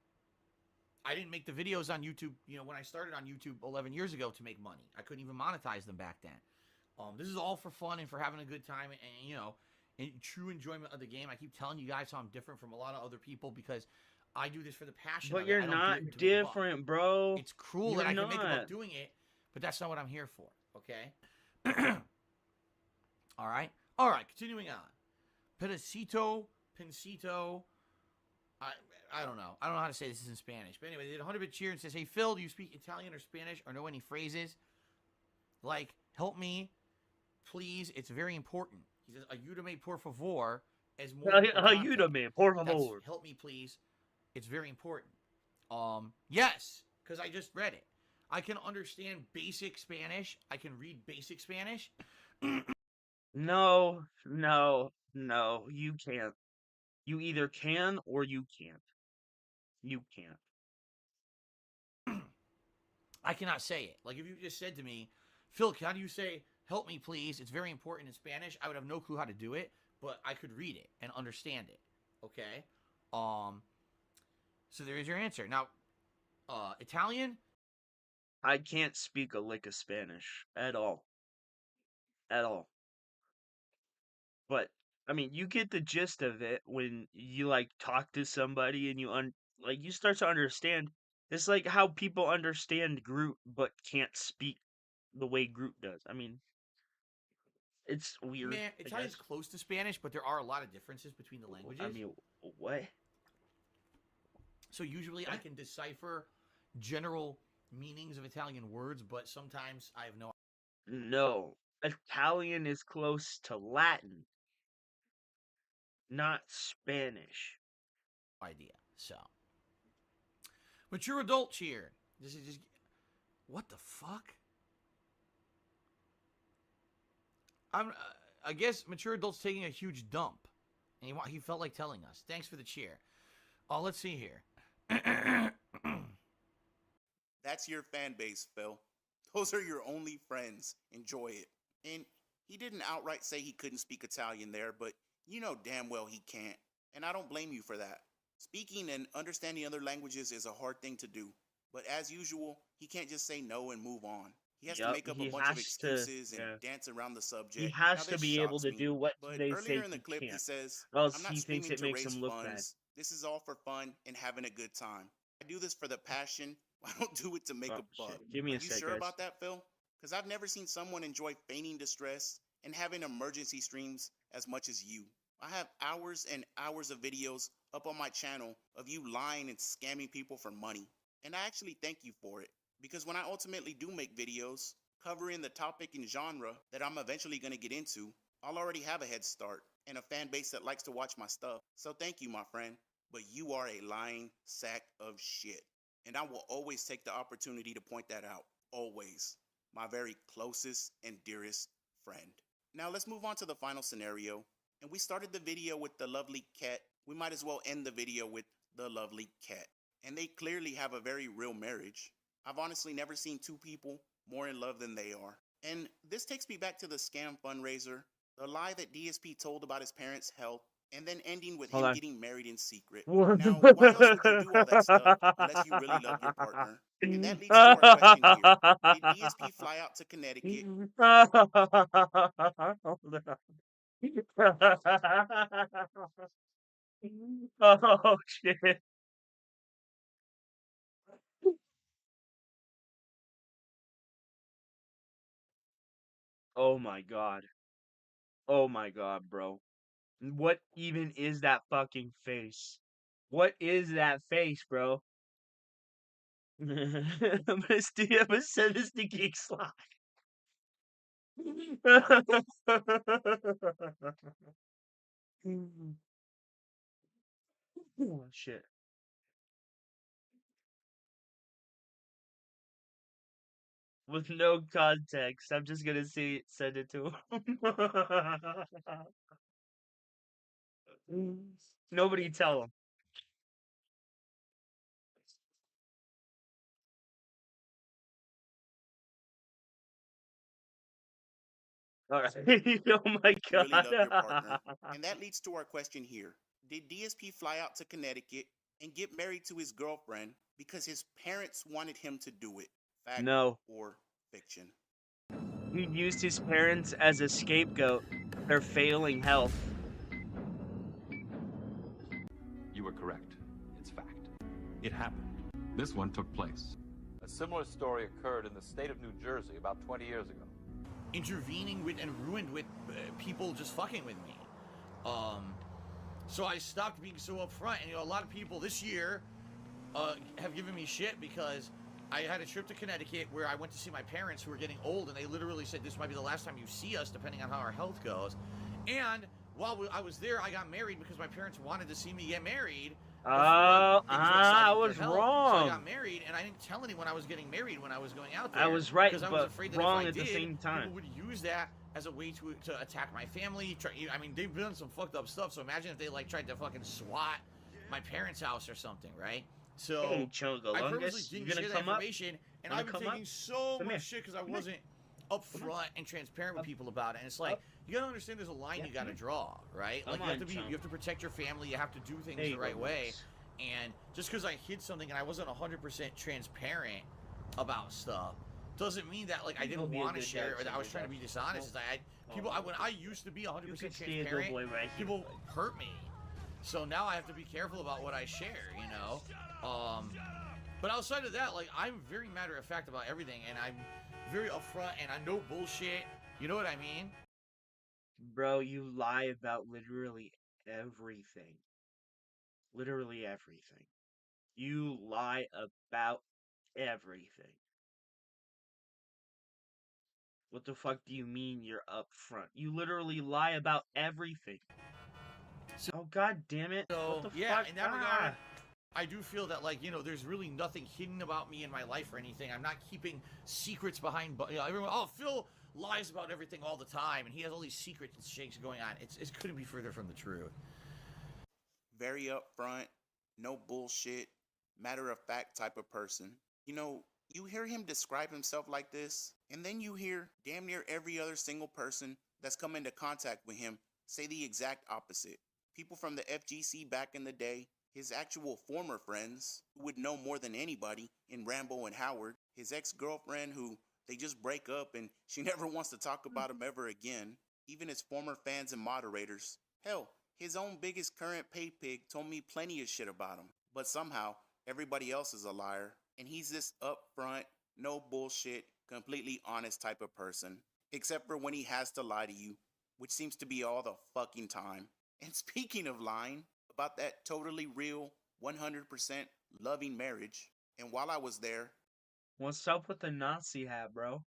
I didn't make the videos on YouTube, when I started on YouTube 11 years ago to make money. I couldn't even monetize them back then. This is all for fun and for having a good time and, and true enjoyment of the game. I keep telling you guys how I'm different from a lot of other people because I do this for the passion But of you're it. I don't not do it to different, bro. It's cruel You're that I not. can make a buck doing it, but that's not what I'm here for, okay? All right, continuing on. Pedacito, Pincito, I don't know. I don't know how to say this in Spanish. But anyway, they did a 100-bit cheer and says, hey, Phil, do you speak Italian or Spanish or know any phrases? Like, help me, please. It's very important. He says, ayúdame, por favor. Ayúdame, por favor. That's, help me, please. It's very important. Yes, because I just read it. I can understand basic Spanish. I can read basic Spanish. No, you can't. You either can or you can't. You can't. I cannot say it. Like, if you just said to me, Phil, how do you say, help me, please? It's very important in Spanish. I would have no clue how to do it, but I could read it and understand it. Okay? So there is your answer. Now, Italian? I can't speak a lick of Spanish at all. At all. But, I mean, you get the gist of it when you, like, talk to somebody and you start to understand. It's like how people understand Groot but can't speak the way Groot does. I mean, it's weird. Man, Italian's close to Spanish, but there are a lot of differences between the languages. I mean, what? So usually I can decipher general meanings of Italian words, but sometimes I have no No. Italian is close to Latin, not Spanish. idea. So, mature adult cheer. This is just, what the fuck? I guess mature adult's taking a huge dump, and he felt like telling us. Thanks for the cheer. Oh, let's see here. That's your fan base, Phil. Those are your only friends. Enjoy it. And he didn't outright say he couldn't speak Italian there, but you know damn well he can't. And I don't blame you for that. Speaking and understanding other languages is a hard thing to do. But as usual, he can't just say no and move on. He has to make up a bunch of excuses and dance around the subject. He has to be able to do what they say earlier in the clip, he he can't. says, Or else I'm not he thinks screaming it to makes raise him look funds. bad. This is all for fun and having a good time. I do this for the passion. I don't do it to make a buck. Shit. Give me Are a you sec, sure guys. about that, Phil? Because I've never seen someone enjoy feigning distress and having emergency streams as much as you. I have hours and hours of videos up on my channel of you lying and scamming people for money. And I actually thank you for it. Because when I ultimately do make videos covering the topic and genre that I'm eventually going to get into, I'll already have a head start and a fan base that likes to watch my stuff. So thank you, my friend. But you are a lying sack of shit. And I will always take the opportunity to point that out. Always. My very closest and dearest friend. Now let's move on to the final scenario. And we started the video with the lovely cat. We might as well end the video with the lovely cat. And they clearly have a very real marriage. I've honestly never seen two people more in love than they are. And this takes me back to the scam fundraiser, the lie that DSP told about his parents' health, and then ending with him getting married in secret. Now, why else would you do all that stuff unless you really love your partner? And that leads to our question here. Did DSP fly out to Connecticut? Oh, shit. Oh my god. Oh my god, bro. What even is that fucking face? What is that face, bro? I'm gonna send this to Geek Slide. Oh, shit. With no context, I'm just gonna send it to him. Nobody tell him. All right. Oh my god. Really love your partner. And that leads to our question here. Did DSP fly out to Connecticut and get married to his girlfriend because his parents wanted him to do it? Fact No. or fiction? He used his parents as a scapegoat. Their failing health. You were correct. It's fact. It happened. This one took place. A similar story occurred in the state of New Jersey about 20 years ago. Intervening with and ruined with people just fucking with me. So I stopped being so upfront, and a lot of people this year have given me shit because I had a trip to Connecticut where I went to see my parents who were getting old, and they literally said this might be the last time you see us, depending on how our health goes. And while I was there, I got married because my parents wanted to see me get married. I was wrong. So I got married, and I didn't tell anyone I was getting married when I was going out there. I was right, because I but was afraid that wrong if I at the did, same time. People would use that as a way to attack my family. I mean, they've done some fucked up stuff. So imagine if they like tried to fucking SWAT my parents' house or something, right? So Hey, I purposely you didn't gonna share that come up? information, and Wanna I've been come up? taking so Come much here. shit because I Come here. wasn't upfront and transparent with people about it. And it's like, you gotta understand there's a line you gotta draw, right? Like, you have to protect your family, you have to do things the right way. And just because I hid something and I wasn't 100% transparent about stuff doesn't mean that, like, I didn't want to share it or that I was trying to be dishonest. When I used to be 100% transparent, people hurt me. So now I have to be careful about what I share, you know? But outside of that, like, I'm very matter-of-fact about everything, and I'm very upfront, and I know bullshit. You know what I mean? Bro, you lie about literally everything. Literally everything. You lie about everything. What the fuck do you mean you're upfront? You literally lie about everything. Oh, god damn it. So, what the yeah, fuck? in that regard, I do feel that, like, you know, there's really nothing hidden about me in my life or anything. I'm not keeping secrets behind, you know, everyone, oh, Phil lies about everything all the time, and he has all these secrets and shakes going on. It couldn't be further from the truth. Very upfront, no bullshit, matter-of-fact type of person. You know, you hear him describe himself like this, and then you hear damn near every other single person that's come into contact with him say the exact opposite. People from the FGC back in the day, his actual former friends who would know more than anybody in Rambo and Howard, his ex-girlfriend who they just break up and she never wants to talk about him ever again, even his former fans and moderators. Hell, his own biggest current pay pig told me plenty of shit about him, but somehow everybody else is a liar, and he's this upfront, no bullshit, completely honest type of person, except for when he has to lie to you, which seems to be all the fucking time. And speaking of lying, about that totally real, 100% loving marriage, and while I was there... What's up with the Nazi hat, bro?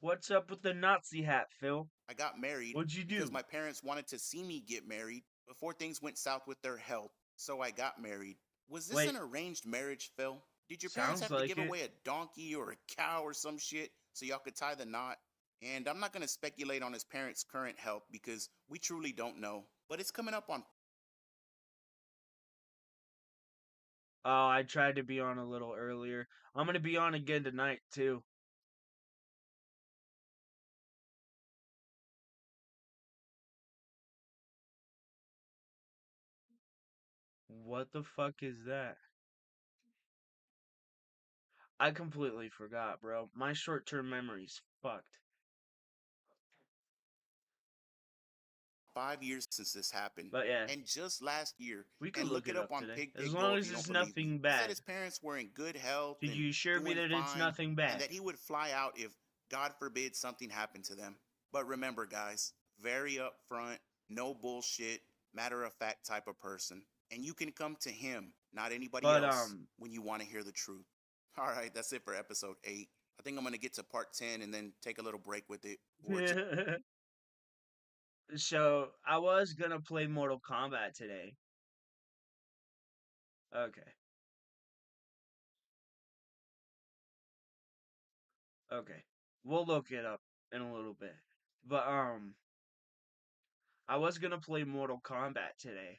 What's up with the Nazi hat, Phil? I got married. What'd you do? Because my parents wanted to see me get married before things went south with their health, so I got married. Was this an arranged marriage, Phil? Did your parents have to give away a donkey or a cow or some shit so y'all could tie the knot? And I'm not going to speculate on his parents' current health because we truly don't know. But it's coming up on... Oh, I tried to be on a little earlier. I'm going to be on again tonight, too. What the fuck is that? I completely forgot, bro. My short-term memory's fucked. 5 years since this happened. But yeah. And just last year, we can look it up on today. Pig As long as it's nothing bad. He said his parents were in good health. Did you assure me that it's nothing bad? And that he would fly out if, God forbid, something happened to them. But remember, guys, very upfront, no bullshit, matter-of-fact type of person. And you can come to him, not anybody else, when you want to hear the truth. All right, that's it for episode 8. I think I'm going to get to part 10 and then take a little break with it. So, I was going to play Mortal Kombat today. Okay. Okay. We'll look it up in a little bit. But, I was going to play Mortal Kombat today.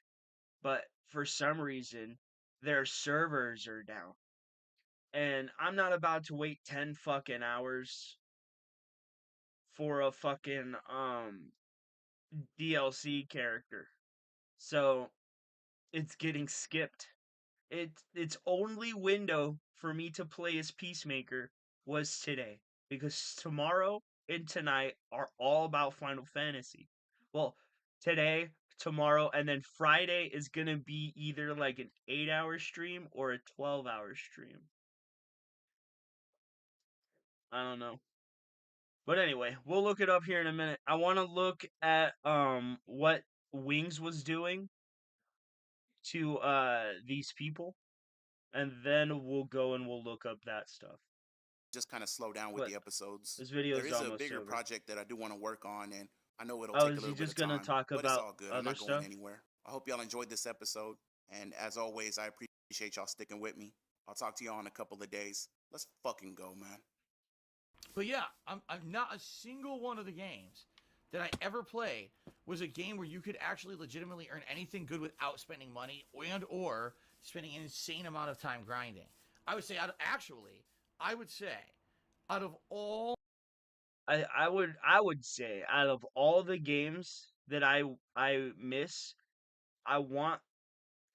But, for some reason, their servers are down. And I'm not about to wait 10 fucking hours for a fucking, DLC character. So, it's getting skipped. Its only window for me to play as Peacemaker was today. Because tomorrow and tonight are all about Final Fantasy. Well, today, tomorrow, and then Friday is gonna be either like an 8-hour stream or a 12-hour stream. I don't know. But anyway, we'll look it up here in a minute. I want to look at what Wings was doing to these people, and then we'll go and we'll look up that stuff. Just kind of slow down with the episodes. This video there is almost a bigger over. project that I do want to work on, and I know it'll take a little bit of time. Is he just gonna talk but about it's all good. I'm not stuff? going anywhere. I hope y'all enjoyed this episode, and as always, I appreciate y'all sticking with me. I'll talk to y'all in a couple of days. Let's fucking go, man. But yeah, I'm not a single one of the games that I ever played was a game where you could actually legitimately earn anything good without spending money and or spending an insane amount of time grinding. I would say out of all I would say out of all the games that I miss, I want,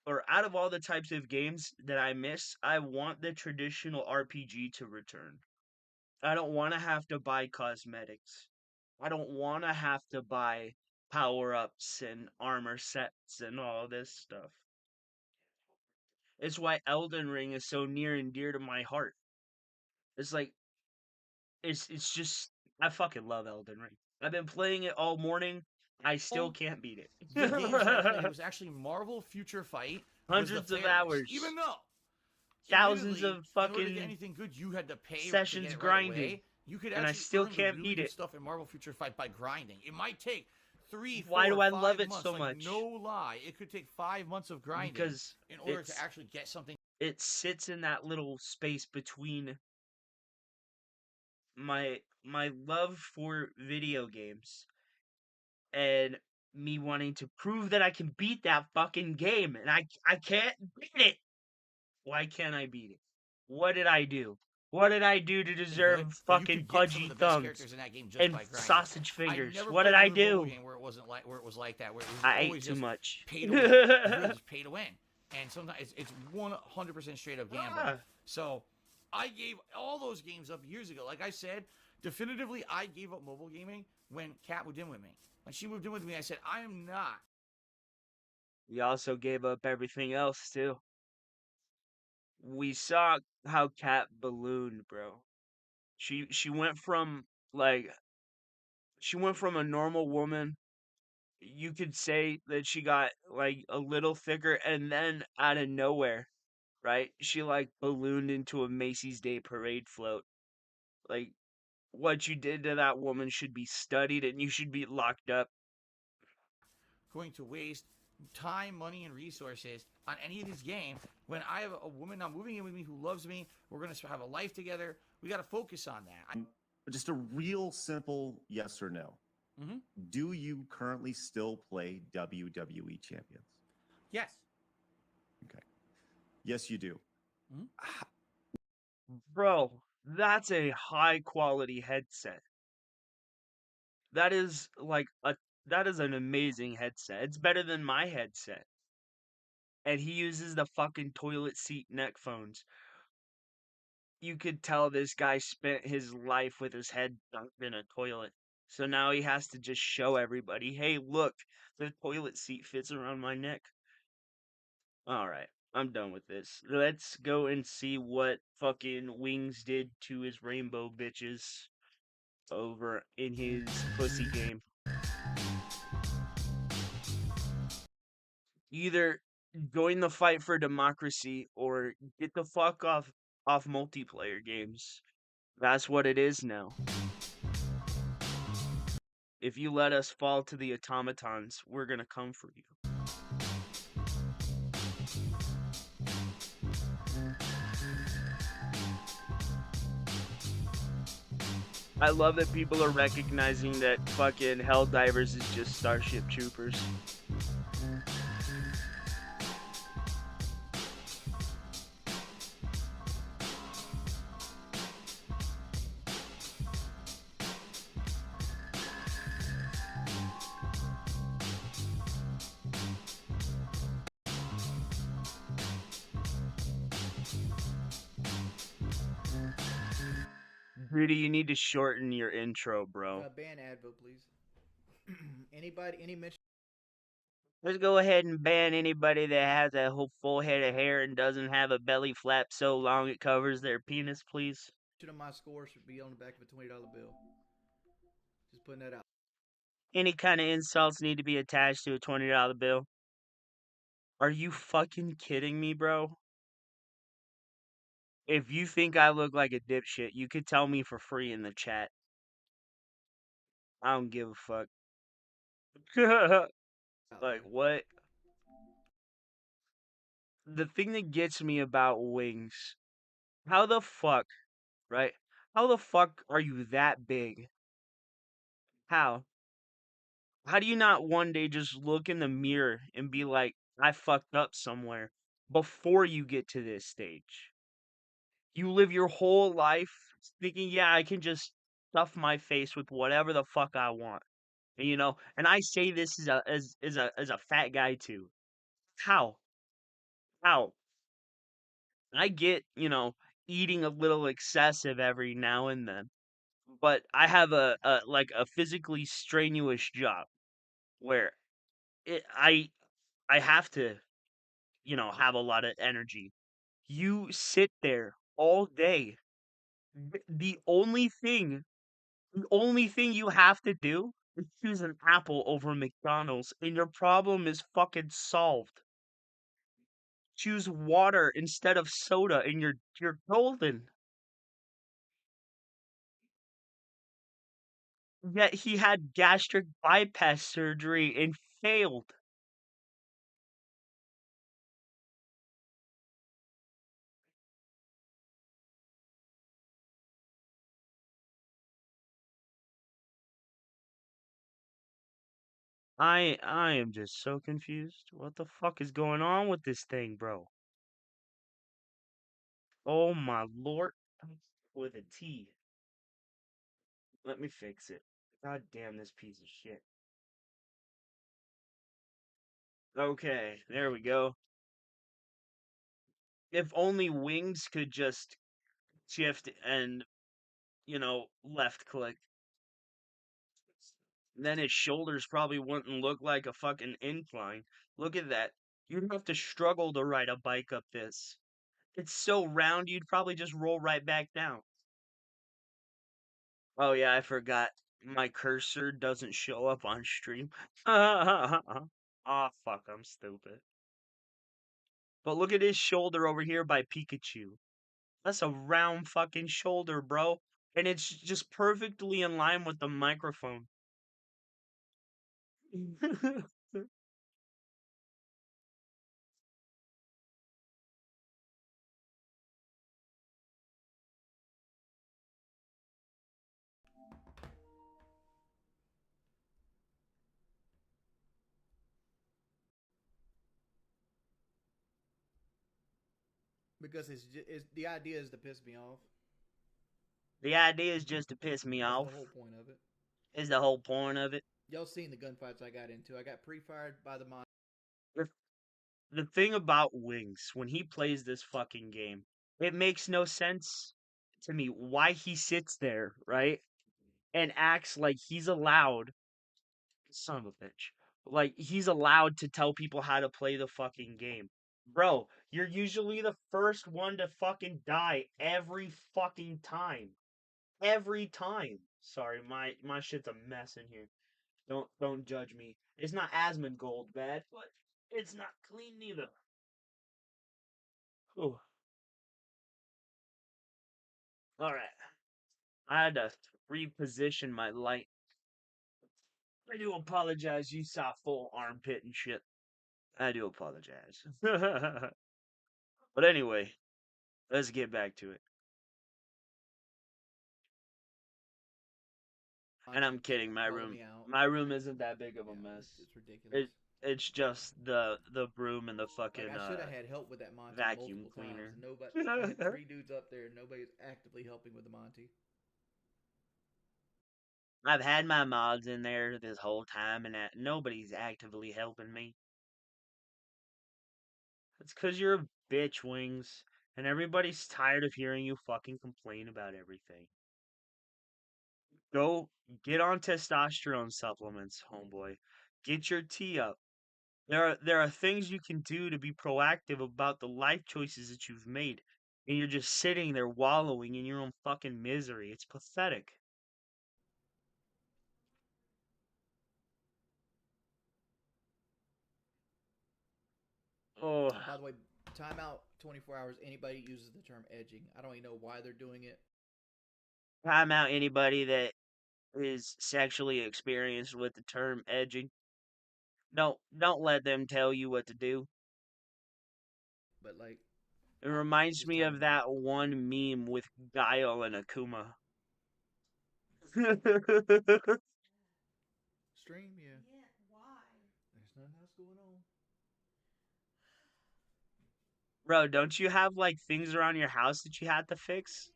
or out of all the types of games that I miss, I want the traditional RPG to return. I don't want to have to buy cosmetics. I don't want to have to buy power-ups and armor sets and all this stuff. It's why Elden Ring is so near and dear to my heart. It's like it's just I fucking love Elden Ring. I've been playing it all morning. I still can't beat it. The games that I played, it was actually Marvel Future Fight. Hundreds of hours. Even though thousands of in order to fucking get anything good, you had to pay sessions to get it grinded. Right away. You could and I actually still earn can't really beat good it. stuff in Marvel Future Fight by grinding. It might take 3, 4, Why do I 5 love it months, so like, much? No lie, it could take 5 months of grinding Because in order to actually get something. It sits in that little space between my love for video games and me wanting to prove that I can beat that fucking game, and I can't beat it. Why can't I beat it? What did I do? What did I do to deserve fucking pudgy thumbs and sausage fingers? What did I do? Where it wasn't like where it was like that. Where it was I always ate too just much. Pay to win. It's really just pay to win, and sometimes it's 100% straight up gambling. So I gave all those games up years ago. Like I said, definitively, I gave up mobile gaming when Kat moved in with me. When she moved in with me, I said, I am not. We also gave up everything else too. We saw how Kat ballooned, bro. She went from a normal woman. You could say that she got like a little thicker, and then out of nowhere, right? She like ballooned into a Macy's Day Parade float. Like, what you did to that woman should be studied, and you should be locked up. Going to waste time, money, and resources on any of these games when I have a woman now moving in with me who loves me. We're going to have a life together. We got to focus on that. Just a real simple yes or no. Mm-hmm. Do you currently still play WWE Champions? Yes. Okay. Yes, you do. Mm-hmm. Bro, that's a high quality headset. That is an amazing headset. It's better than my headset. And he uses the fucking toilet seat neck phones. You could tell this guy spent his life with his head dunked in a toilet. So now he has to just show everybody, hey, look, the toilet seat fits around my neck. Alright, I'm done with this. Let's go and see what fucking Wings did to his rainbow bitches over in his pussy game. Either join the fight for democracy or get the fuck off multiplayer games. That's what it is now. If you let us fall to the automatons, we're gonna come for you. I love that people are recognizing that fucking Helldivers is just Starship Troopers. Rudy, you need to shorten your intro, bro. Ban Advil, please. Any mention? Let's go ahead and ban anybody that has a whole full head of hair and doesn't have a belly flap so long it covers their penis, please. Of my score should be on the back of a $20 bill. Just putting that out. Any kind of insults need to be attached to a $20 bill. Are you fucking kidding me, bro? If you think I look like a dipshit, you could tell me for free in the chat. I don't give a fuck. Like, what? The thing that gets me about Wings, how the fuck, right? How the fuck are you that big? How? How do you not one day just look in the mirror and be like, I fucked up somewhere before you get to this stage? You live your whole life thinking, yeah, I can just stuff my face with whatever the fuck I want. And, you know, and I say this as a fat guy too. How? How? I get, you know, eating a little excessive every now and then, but I have a like a physically strenuous job where I have to, you know, have a lot of energy. You sit there all day. The only thing you have to do is choose an apple over McDonald's, and your problem is fucking solved. Choose water instead of soda, and you're golden. Yet he had gastric bypass surgery and failed. I am just so confused. What the fuck is going on with this thing, bro? Oh my lord. With a T. Let me fix it. God damn this piece of shit. Okay, there we go. If only Wings could just shift and, you know, left click. Then his shoulders probably wouldn't look like a fucking incline. Look at that. You'd have to struggle to ride a bike up this. It's so round, you'd probably just roll right back down. Oh yeah, I forgot. My cursor doesn't show up on stream. Oh fuck, I'm stupid. But look at his shoulder over here by Pikachu. That's a round fucking shoulder, bro. And it's just perfectly in line with the microphone. Because it's the idea is to piss me off. The idea is just to piss me off. That's the whole point of it. Is the whole point of it. Y'all seen the gunfights I got into. I got pre-fired by the mod. The thing about Wings, when he plays this fucking game, it makes no sense to me why he sits there, right? And acts like he's allowed, son of a bitch, like he's allowed to tell people how to play the fucking game. Bro, you're usually the first one to fucking die every fucking time. Every time. Sorry, my shit's a mess in here. Don't judge me. It's not Asmongold bad, but it's not clean neither. Ooh. Alright. I had to reposition my light. I do apologize, you saw full armpit and shit. I do apologize. But anyway, let's get back to it. And I'm kidding, my room isn't that big of a mess. It's ridiculous. It's just the broom and the fucking I should have had help with that Monty vacuum multiple cleaner. times. Nobody, I had 3 dudes up there, and nobody's actively helping with the Monty. I've had my mods in there this whole time, and nobody's actively helping me. It's because you're a bitch, Wings, and everybody's tired of hearing you fucking complain about everything. Go get on testosterone supplements, homeboy. Get your tea up. There are things you can do to be proactive about the life choices that you've made, and you're just sitting there wallowing in your own fucking misery. It's pathetic. Oh. By the way, timeout 24 hours. Anybody uses the term edging. I don't even know why they're doing it. Time out anybody that is sexually experienced with the term edging. Don't let them tell you what to do. But like, it reminds me of that one meme with Guile and Akuma. Stream, yeah. Yeah, why? There's nothing else going on. Bro, don't you have like things around your house that you had to fix?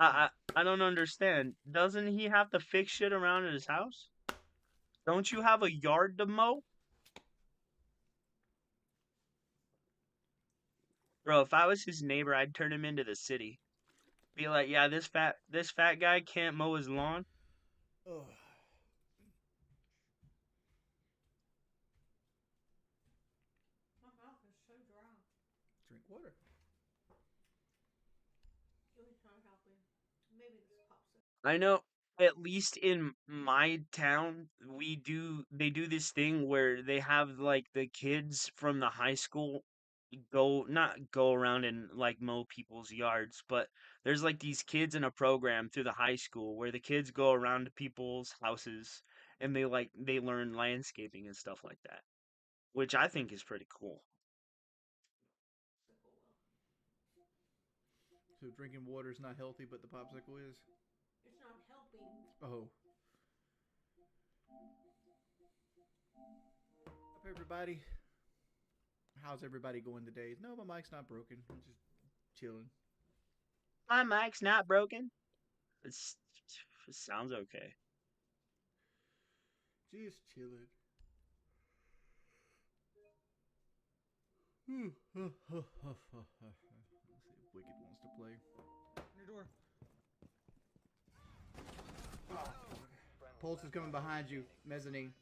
I don't understand. Doesn't he have to fix shit around his house? Don't you have a yard to mow? Bro, if I was his neighbor, I'd turn him into the city. Be like, yeah, this fat guy can't mow his lawn. Ugh. My mouth is so dry. Drink water. It's not helping. Maybe this popsicle. I know, at least in my town, they do this thing where they have like the kids from the high school not go around and like mow people's yards, but there's like these kids in a program through the high school where the kids go around to people's houses and they learn landscaping and stuff like that, which I think is pretty cool. So drinking water is not healthy, but the popsicle is? It's not helping. Oh. Up, everybody. How's everybody going today? No, my mic's not broken. I'm just chilling. My mic's not broken. It sounds okay. Just chilling. Let's see if Wicked wants to play. Your door. Pulse is coming behind you, mezzanine.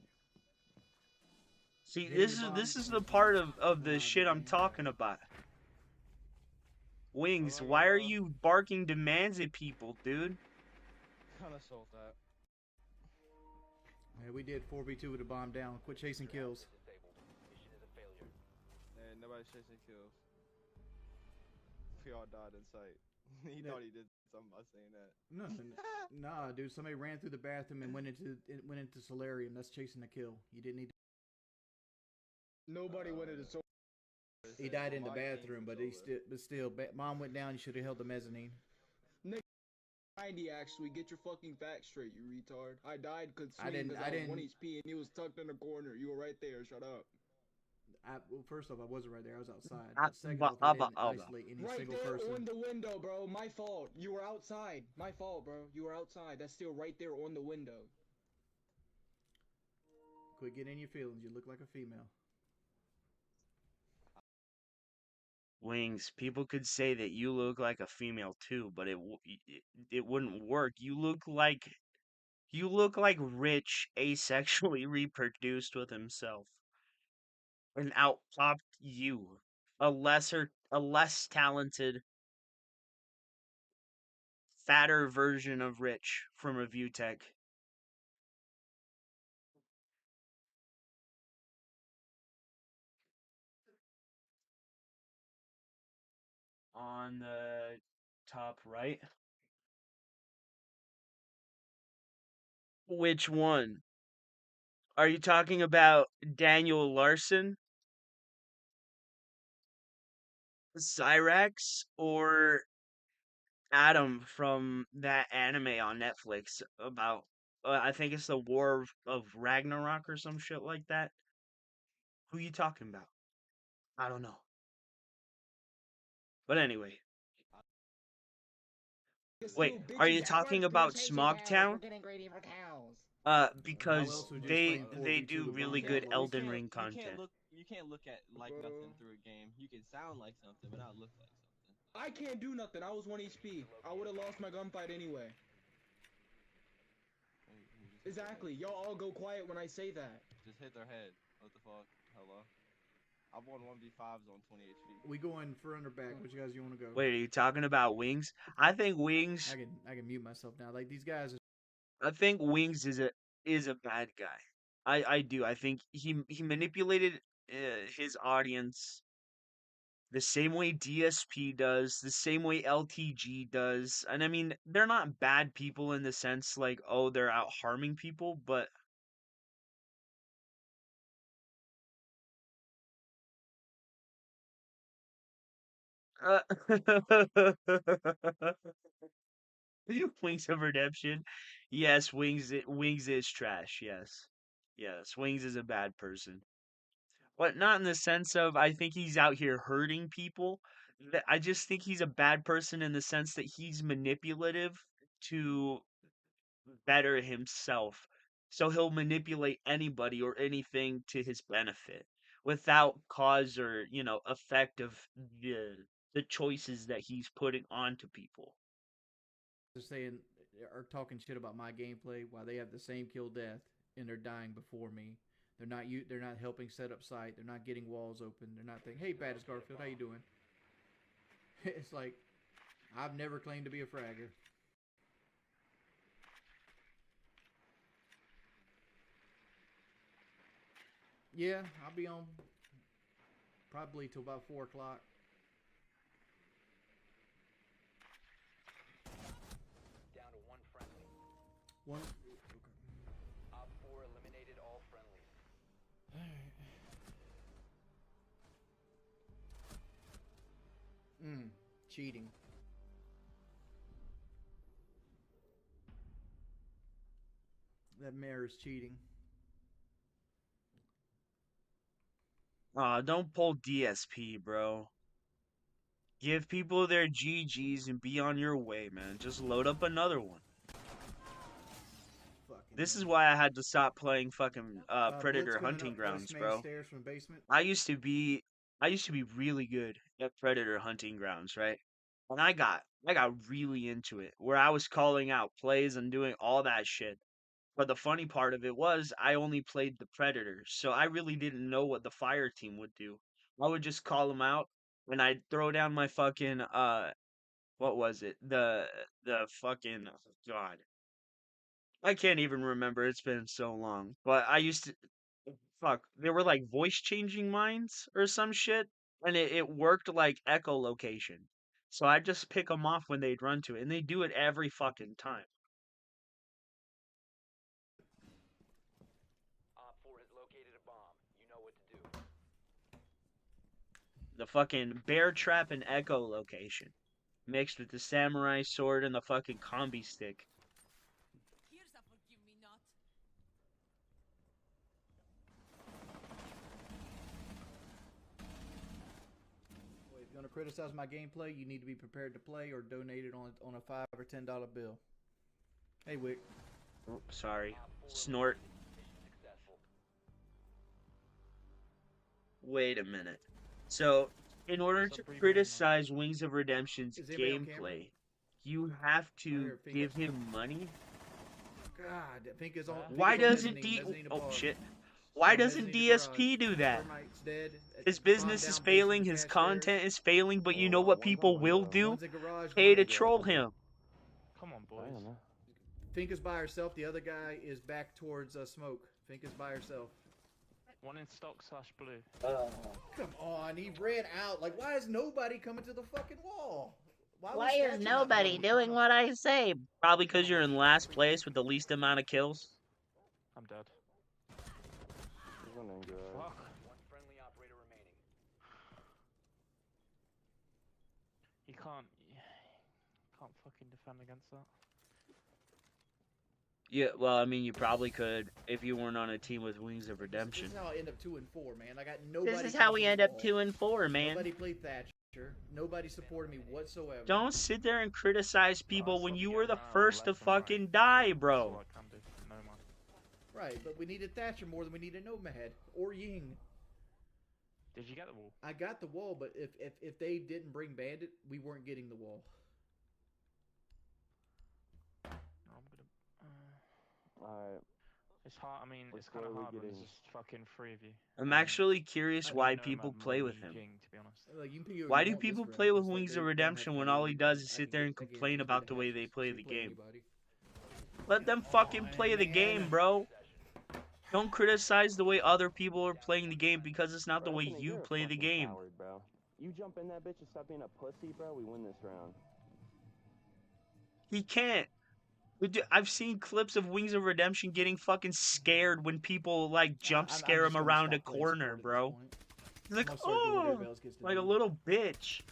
See, this is the part of the shit I'm talking about. Wings, why are you barking demands at people, dude? Kinda sold that. Yeah, we did 4v2 with a bomb down. Quit chasing kills. And nobody's chasing kills. We all died in sight. He thought he did something by saying that. Nothing. Nah, dude. Somebody ran through the bathroom and went into solarium. That's chasing a kill. You didn't need to. Nobody wanted to. He died in the bathroom, but still, mom went down. You should have held the mezzanine. Nick, 90 actually. Get your fucking facts straight, you retard. I died because I was 1 HP and he was tucked in the corner. You were right there. Shut up. Well, first off, I wasn't right there. I was outside. But second off, I didn't isolate any single person. Right there on the window, bro. My fault. You were outside. My fault, bro. You were outside. That's still right there on the window. Quit getting in your feelings. You look like a female. Wings, people could say that you look like a female too, but it wouldn't work. You look like Rich asexually reproduced with himself and outpopped you, a less talented, fatter version of Rich from Review Tech. On the top right. Which one? Are you talking about Daniel Larson, Cyrax, or Adam from that anime on Netflix about, I think it's the War of Ragnarok or some shit like that? Who you talking about? I don't know. But anyway. Wait, are you talking about Smogtown? Because they do really good Elden Ring content. You can't look at like nothing through a game. You can sound like something, but not look like something. I can't do nothing. I was 1 HP. I would have lost my gunfight anyway. Exactly. Y'all all go quiet when I say that. Just hit their head. What the fuck? Hello? I've won 1v5s on 20 HP. We going front or back? Which guys you want to go? Wait, are you talking about Wings? I think Wings. I can mute myself now. Like these guys. I think Wings is a bad guy. I do. I think he manipulated his audience the same way DSP does, the same way LtG does. And I mean, they're not bad people in the sense like, oh, they're out harming people, but Wings of Redemption. Yes, Wings is trash. Yes. Yes, Wings is a bad person. But not in the sense of I think he's out here hurting people. I just think he's a bad person in the sense that he's manipulative to better himself. So he'll manipulate anybody or anything to his benefit without cause or, effect of the choices that he's putting onto people. They're saying are talking shit about my gameplay while they have the same kill death and they're dying before me. They're not helping set up site. They're not getting walls open. They're not thinking, "Hey, Baddest Garfield, how you doing?" It's like I've never claimed to be a fragger. Yeah, I'll be on probably till about 4 o'clock. Down to one friendly. One. Op 4 eliminated all friendlies. Cheating. That mayor is cheating. Don't pull DSP, bro. Give people their GGs and be on your way, man. Just load up another one. This is why I had to stop playing fucking Predator Hunting Grounds, bro. I used to be really good at Predator Hunting Grounds, right? And I got really into it, where I was calling out plays and doing all that shit. But the funny part of it was I only played the Predators, so I really didn't know what the fire team would do. I would just call them out, and I'd throw down my fucking what was it? The fucking God. I can't even remember. It's been so long. But I used to they were like voice changing mines or some shit, and it worked like echolocation. So I just pick them off when they'd run to it, and they do it every fucking time. Op 4 has located a bomb. You know what to do. The fucking bear trap and echolocation mixed with the samurai sword and the fucking combi stick. If you're gonna criticize my gameplay, you need to be prepared to play or donate it on a $5 or $10 bill. Hey, Wick. Oh, sorry. Snort. Wait a minute. So, in order to criticize Wings of Redemption's gameplay, you have to give him money? God, I think it's on. Why doesn't Why doesn't DSP do that? His business is failing, his content is failing, but you know what people will do? Pay to troll him. Come on, boys. Fink is by herself. The other guy is back towards Smoke. Fink is by herself. One in stock / blue. Come on, he ran out. Like, why is nobody coming to the fucking wall? Why is nobody doing what I say? Probably because you're in last place with the least amount of kills. I'm dead. Fuck. One friendly operator remaining. He can't fucking defend against that. Yeah, well, I mean, you probably could if you weren't on a team with Wings of Redemption. This is how I end up 2-4, man. I got nobody. This is how we end up 2-4, man. Nobody played Thatcher. Nobody supported me whatsoever. Don't sit there and criticize people when you were the first to fucking die, bro. Right, but we needed Thatcher more than we needed Nomad or Ying. Did you get the wall? I got the wall, but if they didn't bring Bandit, we weren't getting the wall. Alright. It's hard. I mean, it's kind of hard when there's just fucking 3 of you. I'm actually curious why people play with him. Why do people play with Wings of Redemption when all he does is sit there and complain about the way they play the game? Let them fucking play the game, bro. Don't criticize the way other people are playing the game because it's not the way you play the game. Bro. You jump in that bitch and stop being a pussy, bro. We win this round. He can't. I've seen clips of Wings of Redemption getting fucking scared when people like jump scare him around a corner, bro. He's like, oh, like a little bitch.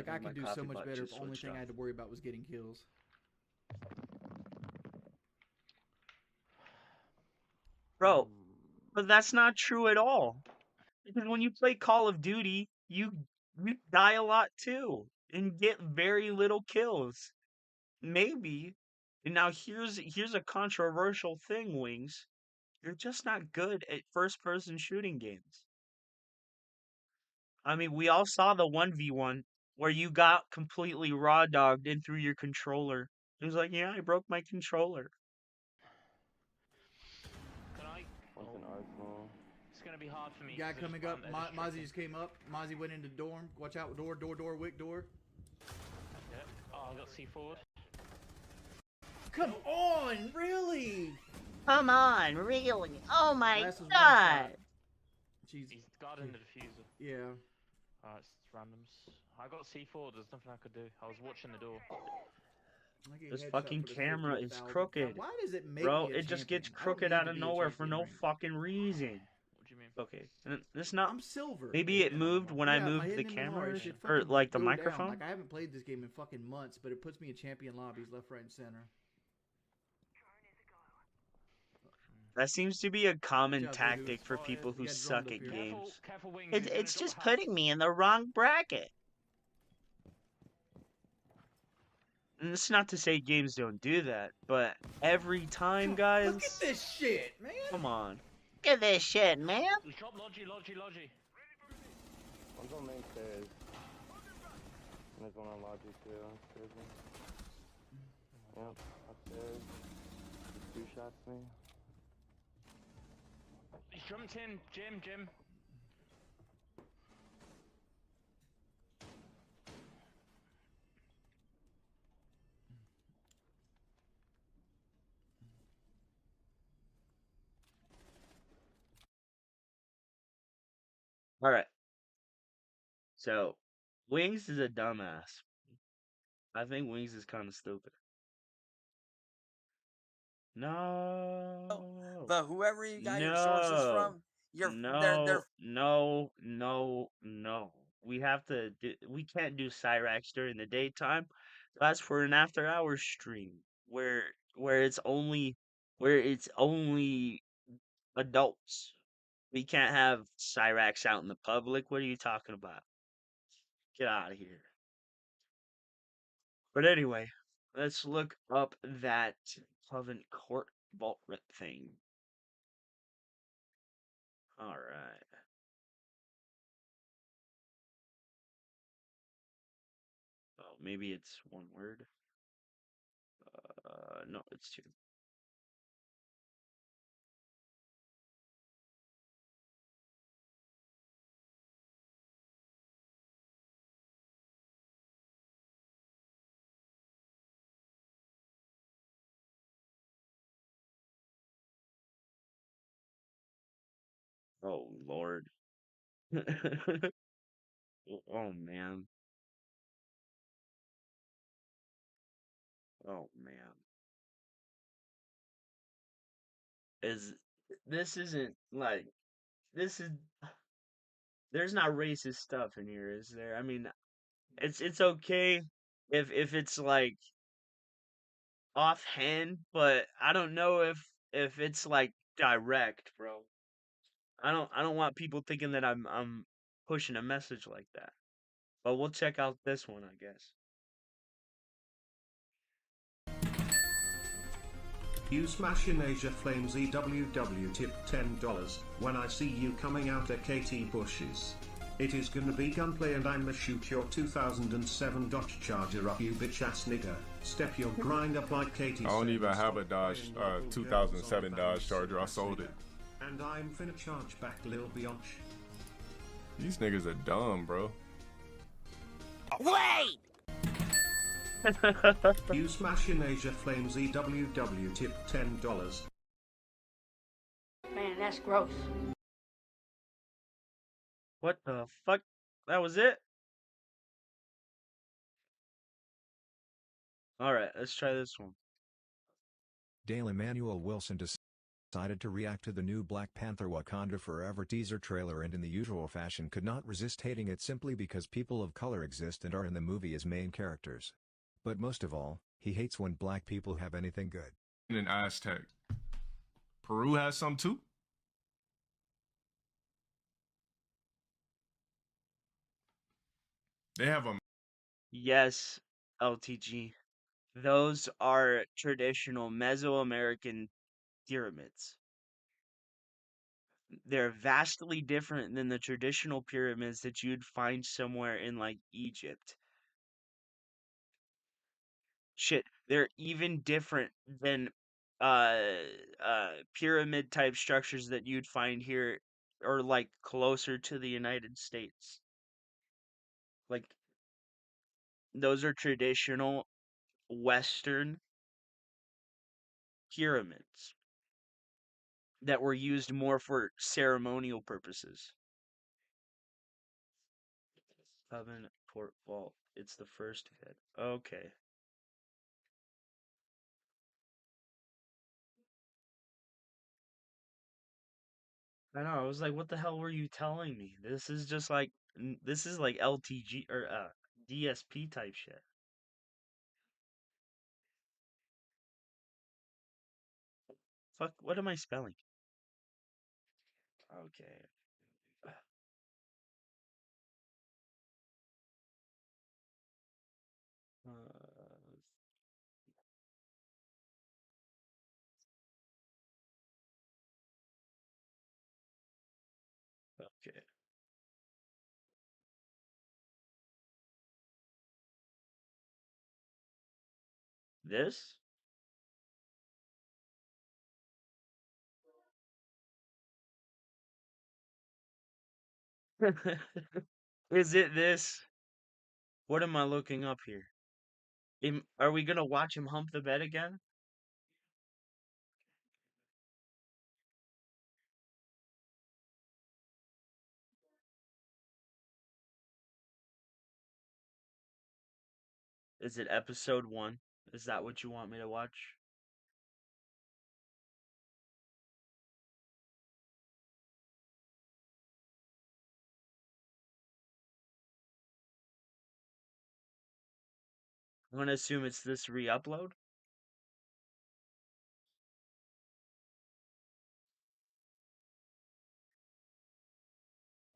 like I could do so much better if the only thing I off. had to worry about was getting kills. Bro, but that's not true at all. Because when you play Call of Duty, you die a lot too and get very little kills. Maybe. And now here's a controversial thing, Wings. You're just not good at first-person shooting games. I mean, we all saw the 1v1 where you got completely raw dogged in through your controller. It was like, yeah, I broke my controller. Can I? It's gonna be hard for me. Guy coming up. Mozzie just came up. Mozzie went into dorm. Watch out. Door, wick door. Yeah. Oh, I got C forward. Come on, really? Come on, really? Oh my Last was one god! shot. Jeez. He's guarding the diffuser. Yeah. It's randoms. I got C forward. There's nothing I could do. I was watching the door. This fucking camera is 14,000. crooked. Why does it make Bro, me a it just gets champion? I don't crooked need out to of be a nowhere for champion no right now. fucking reason. What do you mean? Okay, and it's not. I'm silver. Maybe it moved when I Yeah, moved my the hidden camera inventory should or fucking like the go down. microphone. Like I haven't played this game in fucking months, but it puts me in champion lobbies left, right, and center. That seems to be a common Good job, tactic Zeus. for people who You got suck drummed at up here. games. Careful, Wings. It's just putting me in the wrong bracket. And it's not to say games don't do that, but every time, guys. Look at this shit, man. Come on. Look at this shit, man. Drop Logi. One's on main stairs. And there's one on lobby too. That's crazy. Yep, upstairs. Just 2 shots me. He's jumped in. Jim. All right. So, Wings is a dumbass. I think Wings is kind of stupid. No. But whoever you got your sources from, they're no. We can't do Cyrax during the daytime. That's for an after hours stream where it's only adults. We can't have Cyrax out in the public. What are you talking about? Get out of here. But anyway, let's look up that Covent Court vault rip thing. All right. Oh, maybe it's one word. No, it's 2. Oh, Lord. Oh, man. Oh, man. This isn't like, this is, there's not racist stuff in here, is there? I mean, it's okay if it's like offhand, but I don't know if it's like direct, bro. I don't want people thinking that I'm pushing a message like that. But we'll check out this one, I guess. You smash in Asia Flames EWW tip $10 when I see you coming out at KT Bushes. It is gonna be gunplay and I'ma shoot your 2007 Dodge Charger up you bitch ass nigga. Step your grind up like KT. I don't even have a Dodge 2007 Dodge Charger. I sold it. And I'm finna charge back lil biatch. These niggas are dumb, bro. Wait! You smash in Asia Flames EWW tip $10. Man, that's gross. What the fuck? That was it? Alright, let's try this one. Dale Emmanuel Wilson to decided to react to the new Black Panther Wakanda Forever teaser trailer and in the usual fashion could not resist hating it simply because people of color exist and are in the movie as main characters. But most of all, he hates when black people have anything good. An Aztec. Peru has some too? They have a... Yes, LTG. Those are traditional Mesoamerican pyramids. They're vastly different than the traditional pyramids that you'd find somewhere in like Egypt. Shit, they're even different than pyramid type structures that you'd find here or like closer to the United States. Like those are traditional Western pyramids that were used more for ceremonial purposes. Coven Port Vault. It's the first hit. Okay. I know. I was like, what the hell were you telling me? This is just like this is like LTG or DSP type shit. Fuck, what am I spelling? Okay. Okay. This? Is it this? What am I looking up here? Are we gonna watch him hump the bed again? Is it episode 1? Is that what you want me to watch? I'm gonna assume it's this re-upload.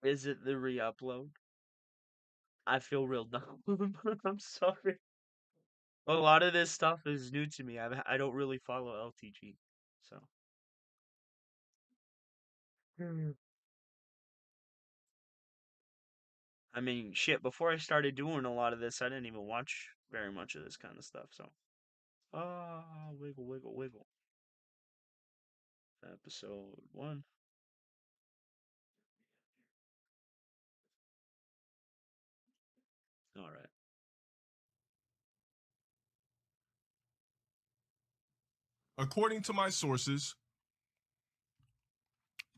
Is it the re-upload? I feel real dumb. I'm sorry. A lot of this stuff is new to me. I don't really follow LTG, so. I mean, shit, before I started doing a lot of this, I didn't even watch very much of this kind of stuff, so. Ah, wiggle, wiggle, wiggle. Episode 1. Alright. According to my sources,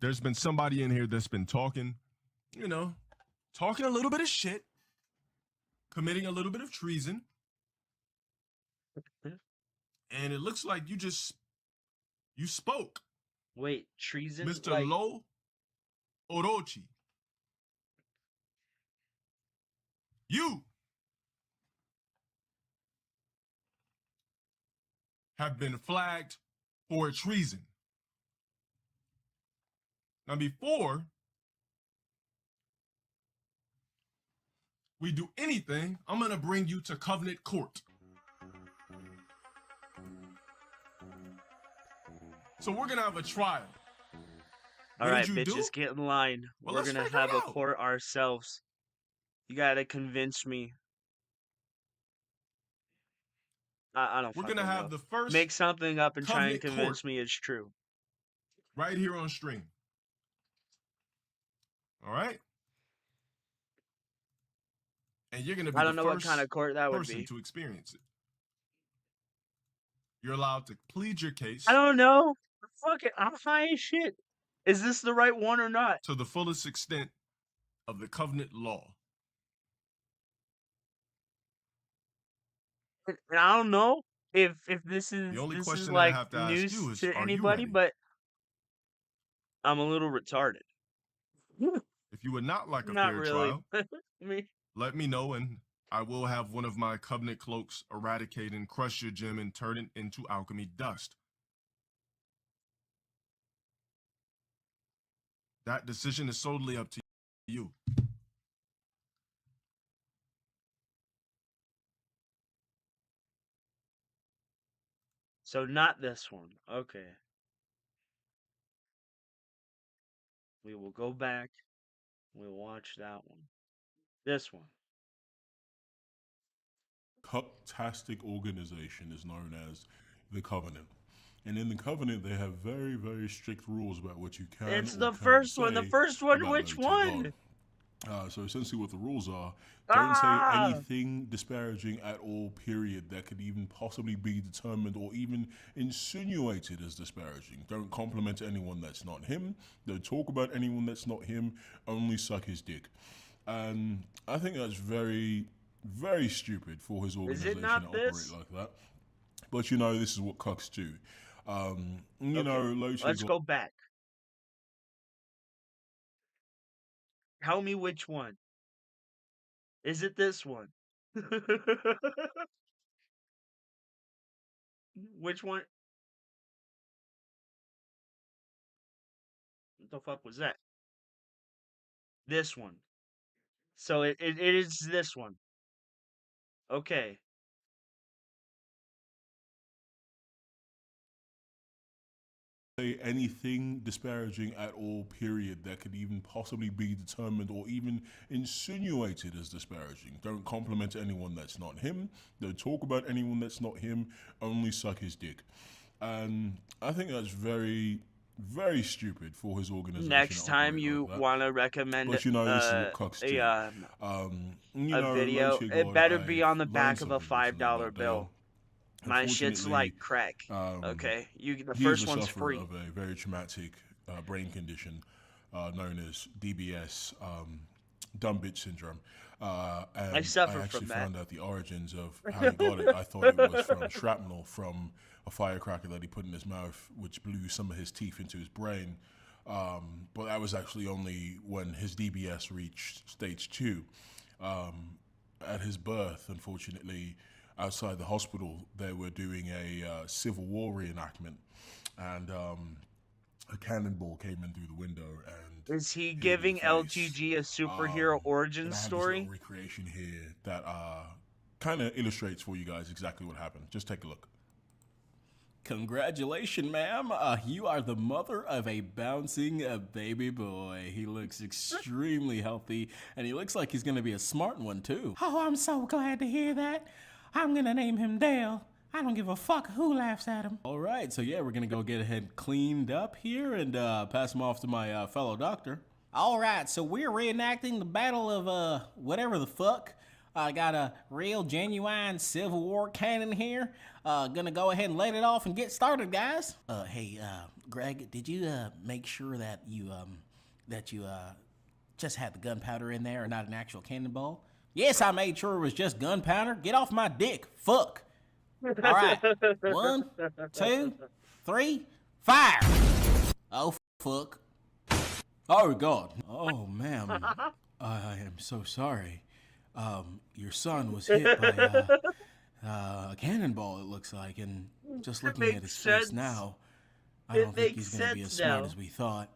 there's been somebody in here that's been talking, you know, talking a little bit of shit, committing a little bit of treason. And it looks like you spoke. Wait, treason? Mr. Like... Lo Orochi. You have been flagged for treason. Now, before we do anything, I'm going to bring you to Covenant Court. So we're going to have a trial. Alright, bitches, get in line. Well, we're gonna have a court ourselves. You gotta convince me. I don't. We're gonna have the first. Make something up and try and convince me it's true. Right here on stream. All right. And you're gonna be. I don't know what kind of court that would be. To experience it. You're allowed to plead your case. I don't know. Fuck it. I'm high as shit. Is this the right one or not? To the fullest extent of the covenant law. And I don't know if this is the only this question is like I have to news ask you is, to are anybody, you ready? but I'm a little retarded. If you would not like a Not fair really. trial, let me know, and I will have one of my Covenant cloaks eradicate and crush your gem and turn it into alchemy dust. That decision is solely up to you. So not this one. Okay. We will go back. We'll watch that one. This one. Cuptastic organization is known as the Covenant. And in the Covenant, they have very, very strict rules about what you can. It's or the can't first one. say The first one. about Which LtG one? God. So essentially what the rules are, don't say anything disparaging at all, period, that could even possibly be determined or even insinuated as disparaging. Don't compliment anyone that's not him. Don't talk about anyone that's not him. Only suck his dick. And I think that's very, very stupid for his organization to operate like that. But you know, this is what cucks do. You know, LtG. Let's go back. Tell me which one. Is it this one? Which one? What the fuck was that? This one. So it is this one. Okay. Say anything disparaging at all, period, that could even possibly be determined or even insinuated as disparaging. Don't compliment anyone that's not him. Don't talk about anyone that's not him. Only suck his dick. And I think that's very, very stupid for his organization. Next time you want to recommend but you know, this is what cucks do. A video, it better be on the back of a $5 bill. My shit's like crack. Okay, the first one's free. Of a very traumatic brain condition known as DBS, dumb bitch syndrome. And I suffer I actually from that. found out the origins of how he got it. I thought it was from shrapnel from a firecracker that he put in his mouth, which blew some of his teeth into his brain. But that was actually only when his DBS reached stage 2. At his birth, unfortunately, outside the hospital, they were doing a Civil War reenactment, and a cannonball came in through the window. And is he giving LtG a superhero origin story? And I have this little recreation here that kind of illustrates for you guys exactly what happened. Just take a look. Congratulations, ma'am. You are the mother of a bouncing baby boy. He looks extremely healthy, and he looks like he's going to be a smart one, too. Oh, I'm so glad to hear that. I'm gonna name him Dale. I don't give a fuck who laughs at him. All right, so yeah, we're gonna go get ahead cleaned up here and pass him off to my fellow doctor. All right, so we're reenacting the battle of whatever the fuck. I got a real genuine Civil War cannon here. Gonna go ahead and let it off and get started, guys. Hey, Greg, did you make sure that you just had the gunpowder in there and not an actual cannonball? Yes, I made sure it was just gunpowder. Get off my dick. Fuck. All right. 1, 2, 3, fire. Oh, fuck. Oh, God. Oh, ma'am. I am so sorry. Your son was hit by a cannonball, it looks like, and just looking at his face now, I don't think he's going to be as smart as we thought.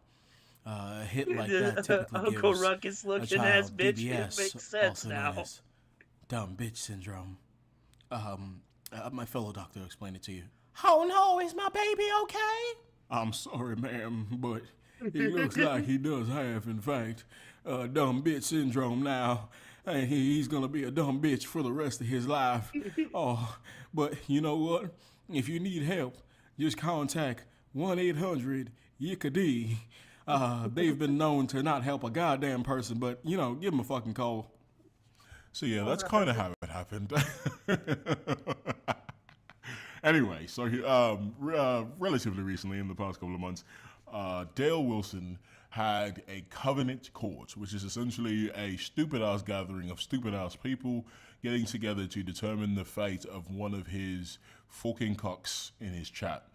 A hit like that typically Uncle gives Ruckus looking a ass child bitch. DBS, It makes sense also now. known as dumb bitch syndrome. My fellow doctor explained it to you. Oh no, is my baby okay? I'm sorry, ma'am, but he looks like he does have, in fact, dumb bitch syndrome now. And he's gonna be a dumb bitch for the rest of his life. Oh, but you know what? If you need help, just contact 1-800-YICKA-D. They've been known to not help a goddamn person, but, you know, give them a fucking call. So yeah, that's kind of how it happened. Anyway, so relatively recently, in the past couple of months, Dale Wilson had a Covenant court, which is essentially a stupid-ass gathering of stupid-ass people getting together to determine the fate of one of his fucking cocks in his chat.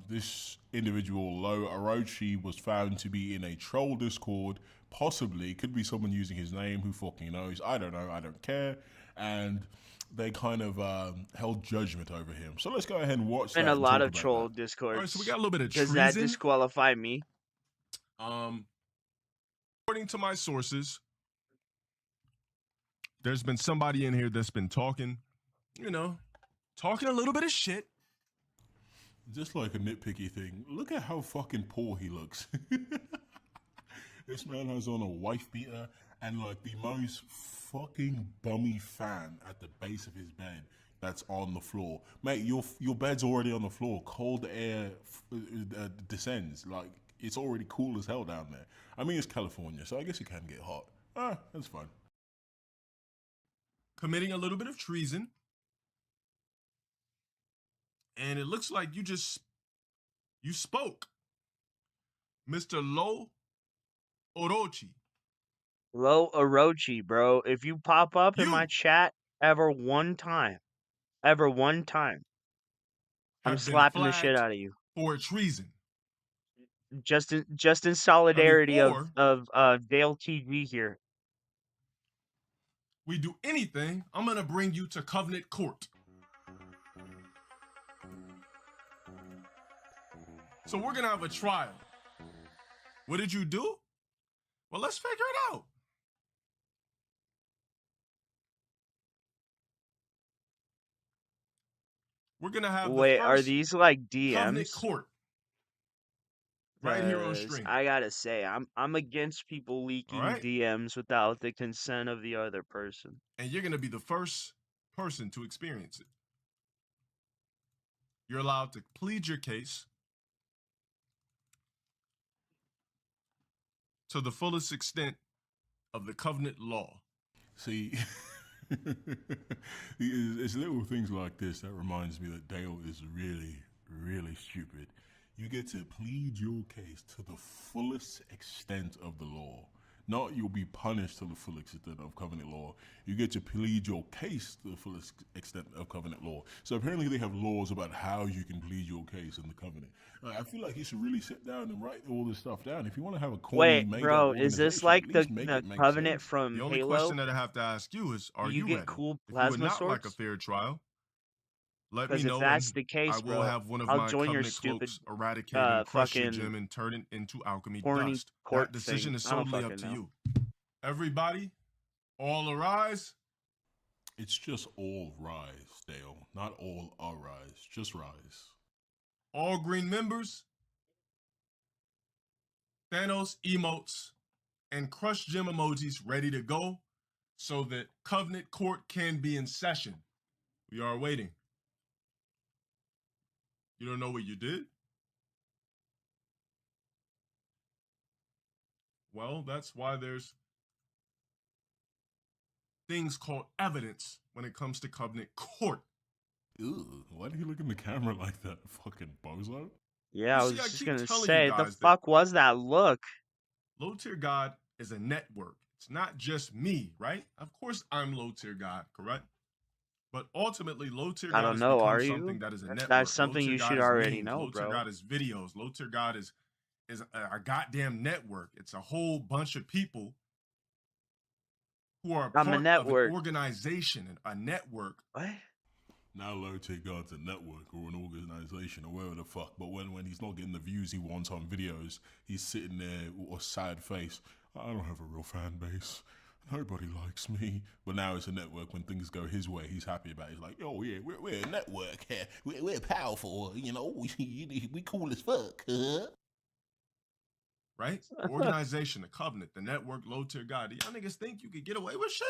This individual, Lo Orochi, was found to be in a troll Discord. Possibly, could be someone using his name. Who fucking knows? I don't know. I don't care. And they kind of held judgment over him. So let's go ahead and watch that. And a and lot talk of about troll that. discords. All right, so we got a little bit of Does treason. that disqualify me? According to my sources, there's been somebody in here that's been talking, talking a little bit of shit. Just like a nitpicky thing. Look at how fucking poor he looks. This man has on a wife beater and like the most fucking bummy fan at the base of his bed that's on the floor. Mate, your bed's already on the floor. Cold air descends. Like, it's already cool as hell down there. I mean, it's California, so I guess it can get hot. That's fine. Committing a little bit of treason. And it looks like you spoke. Mr. Lo Orochi. Lo Orochi, bro. If you pop up in my chat ever one time, I'm slapping the shit out of you. For treason. Just in solidarity of LtG here. We do anything, I'm gonna bring you to Covenant Court. So we're gonna have a trial. What did you do? Well, let's figure it out. We're gonna have Wait, the are first these like Covenant DMs? Court. Right here on 'Cause stream. I gotta say, I'm against people leaking right. DMs without the consent of the other person. And you're gonna be the first person to experience it. You're allowed to plead your case to the fullest extent of the covenant law. See, it's little things like this that reminds me that Dale is really, really stupid. You get to plead your case to the fullest extent of the law. Not you'll be punished to the full extent of covenant law. You get to plead your case to the fullest extent of covenant law. So apparently they have laws about how you can plead your case in the covenant. I feel like you should really sit down and write all this stuff down. If you want to have a corny, Wait, bro, is this like the covenant from The only Halo? question that I have to ask you is, are you you get ready? cool If you plasma would not swords? like a fair trial, let me Because if know. that's and the case, I will bro, have one of I'll my join your covenant stupid, cloaks eradicate and crush your fucking gem and turn it into alchemy horny dust. court That decision thing. is I don't solely up fucking to know. you. Everybody, all arise. It's just all rise, Dale. Not all arise. Just rise. All green members, Thanos emotes, and crush gem emojis ready to go so that Covenant Court can be in session. We are waiting. You don't know what you did? Well, that's why there's things called evidence when it comes to Covenant Court. Ew, why do you look in the camera like that, fucking bozo? Yeah, I You was see, I just keep gonna telling you say, the guys that- fuck was that look? Low Tier God is a network. It's not just me, right? Of course I'm Low Tier God, correct? But ultimately, Low Tier I God don't has know, become are you? something that is a network. That's something Low Tier you God should is already memes. know, Low Tier bro. God is videos. Low Tier God is a goddamn network. It's a whole bunch of people who are I'm a part of network. an organization, a network. What? Now Low Tier God's a network or an organization or whatever the fuck, but when he's not getting the views he wants on videos, he's sitting there with a sad face. I don't have a real fan base. Nobody likes me. But now it's a network. When things go his way, he's happy about it. He's like, oh yeah, we're a network. We're powerful. You know, we cool as fuck. Right? The organization, the covenant, the network, Low Tier God. Do y'all niggas think you could get away with shit?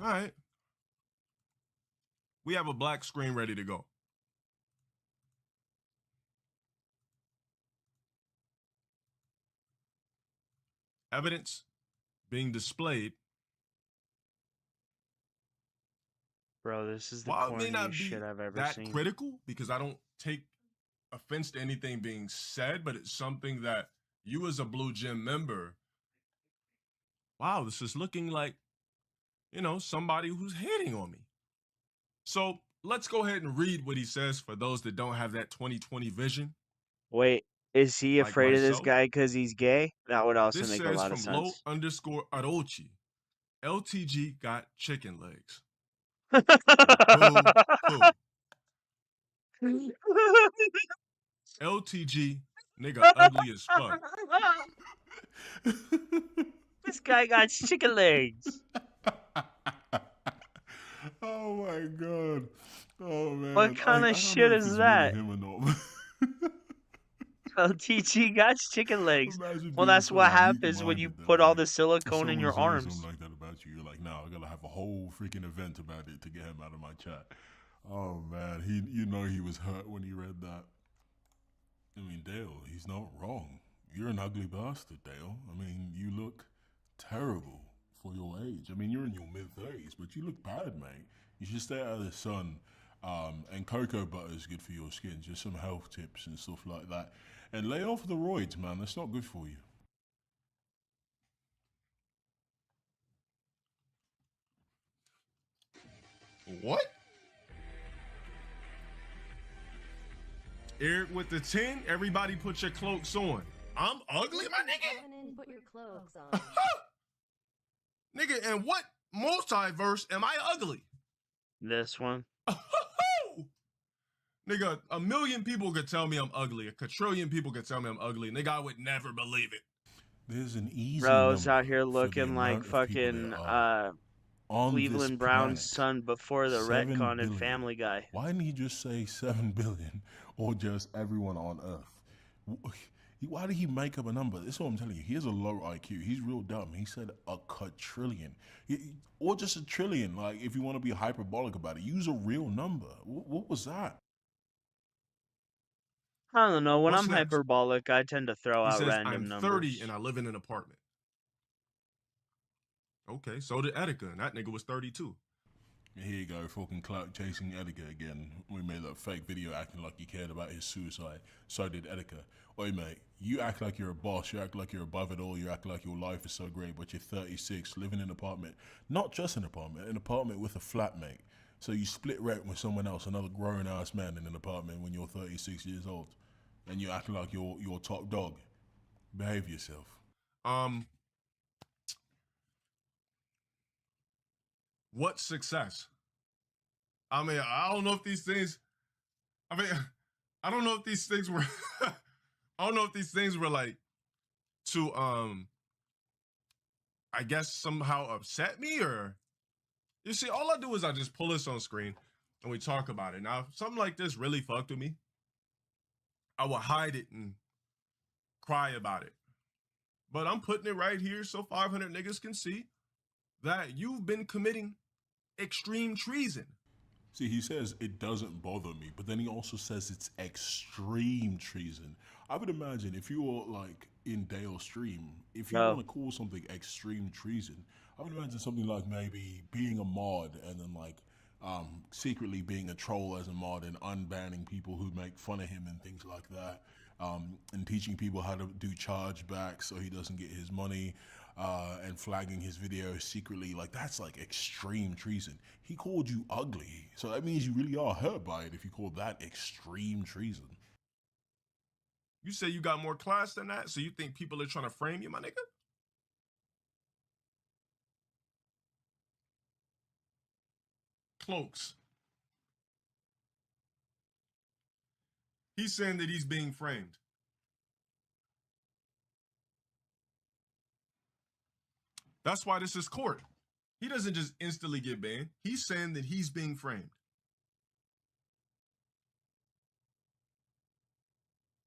All right. We have a black screen ready to go. Evidence being displayed. Bro, this is the While it may not corniest be shit I've ever that seen. critical, because I don't take offense to anything being said, but it's something that you as a Blue Gym member, wow, this is looking like, somebody who's hating on me. So let's go ahead and read what he says for those that don't have that 20/20 vision. Wait, is he Like afraid of this myself. guy because he's gay? That would also This make a says lot of from sense. Lo_Arochi. LTG got chicken legs. Boo, LTG, nigga, ugly as fuck. This guy got chicken legs. Oh my god. Oh man. What kind I of don't shit know if is it's that? really him or not. LTG got chicken legs. Imagine Well, being that's so what happens when you weak-minded that, put all like, the silicone in someone your says arms. something like that about you, you're like, nah, I gotta have a whole freaking event about it to get him out of my chat. Oh man, you know he was hurt when he read that. I mean, Dale, he's not wrong. You're an ugly bastard, Dale. I mean, you look terrible for your age. I mean, you're in your mid-30s, but you look bad, mate. You should stay out of the sun. And cocoa butter is good for your skin. Just some health tips and stuff like that. And lay off the roids, man. That's not good for you. What? Eric with the 10. Everybody put your cloaks on. I'm ugly, my nigga? Put your clothes on. Nigga, in what multiverse am I ugly? This one. Nigga, a million people could tell me I'm ugly. A quadrillion people could tell me I'm ugly. Nigga, I would never believe it. There's an easy Bro's number out here for the looking like amount of people fucking that are on this Cleveland Brown's planet. son before the 7 retcon in billion. Family Guy. Why didn't he just say 7 billion or just everyone on Earth? Why did he make up a number? This is what I'm telling you. He has a low IQ. He's real dumb. He said a quadrillion. Or just a trillion. Like, if you want to be hyperbolic about it, use a real number. What was that? I don't know. When What's I'm next? hyperbolic, I tend to throw He out says, random I'm numbers. 30 and I live in an apartment. Okay, so did Etika, and that nigga was 32. Here you go, fucking clout chasing Etika again. We made that fake video acting like he cared about his suicide. So did Etika. Oi, mate, you act like you're a boss, you act like you're above it all, you act like your life is so great, but you're 36, living in an apartment. Not just an apartment with a flatmate. So you split rent with someone else, another grown-ass man in an apartment when you're 36 years old. And you act like you're top dog. Behave yourself. What success? I mean, I don't know if these things. I mean, I don't know if these things were. I don't know if these things were like to I guess somehow upset me, or you see, all I do is I just pull this on screen and we talk about it. Now, if something like this really fucked with me, I will hide it and cry about it. But I'm putting it right here so 500 niggas can see that you've been committing extreme treason. See, he says it doesn't bother me, but then he also says it's extreme treason. I would imagine if you were like in Dale's stream, if you want to call something extreme treason, I would imagine something like maybe being a mod and then like secretly being a troll as a mod and unbanning people who make fun of him and things like that, and teaching people how to do chargebacks so he doesn't get his money. And flagging his videos secretly, like that's like extreme treason. He called you ugly, so that means you really are hurt by it if you call that extreme treason. You say you got more class than that, so you think people are trying to frame you, my nigga? Cloaks. He's saying that he's being framed. That's why this is court. He doesn't just instantly get banned. He's saying that he's being framed.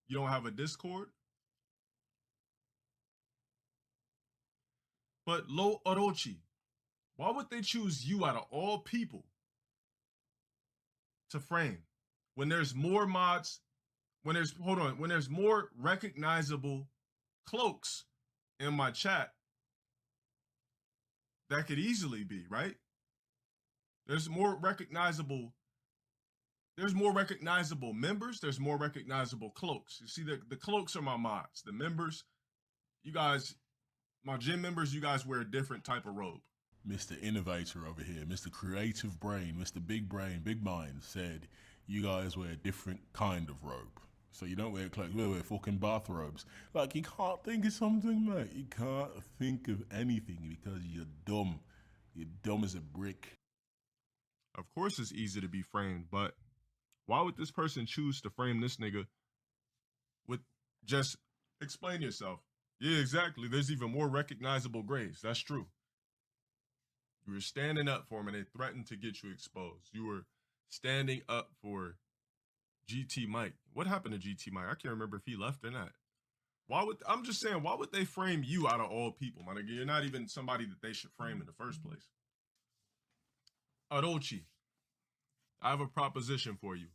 You don't have a Discord? But Lo Orochi, why would they choose you out of all people to frame when there's more mods, when there's more recognizable cloaks in my chat that could easily be, right? There's more recognizable members, there's more recognizable cloaks. You see, the cloaks are my mods. The members, you guys, my gym members, you guys wear a different type of robe. Mr. Innovator over here, Mr. Creative Brain, Mr. Big Brain, Big Mind said you guys wear a different kind of robe. So you don't wear clothes, we wear fucking bathrobes. Like, you can't think of something, mate. You can't think of anything because you're dumb. You're dumb as a brick. Of course it's easy to be framed, but why would this person choose to frame this nigga with just explain yourself? Yeah, exactly. There's even more recognizable graves. That's true. You were standing up for him and they threatened to get you exposed. You were standing up for GT Mike. What happened to GT Mike? I can't remember if he left or not. I'm just saying, why would they frame you out of all people, my nigga? You're not even somebody that they should frame in the first place. Arochi, I have a proposition for you.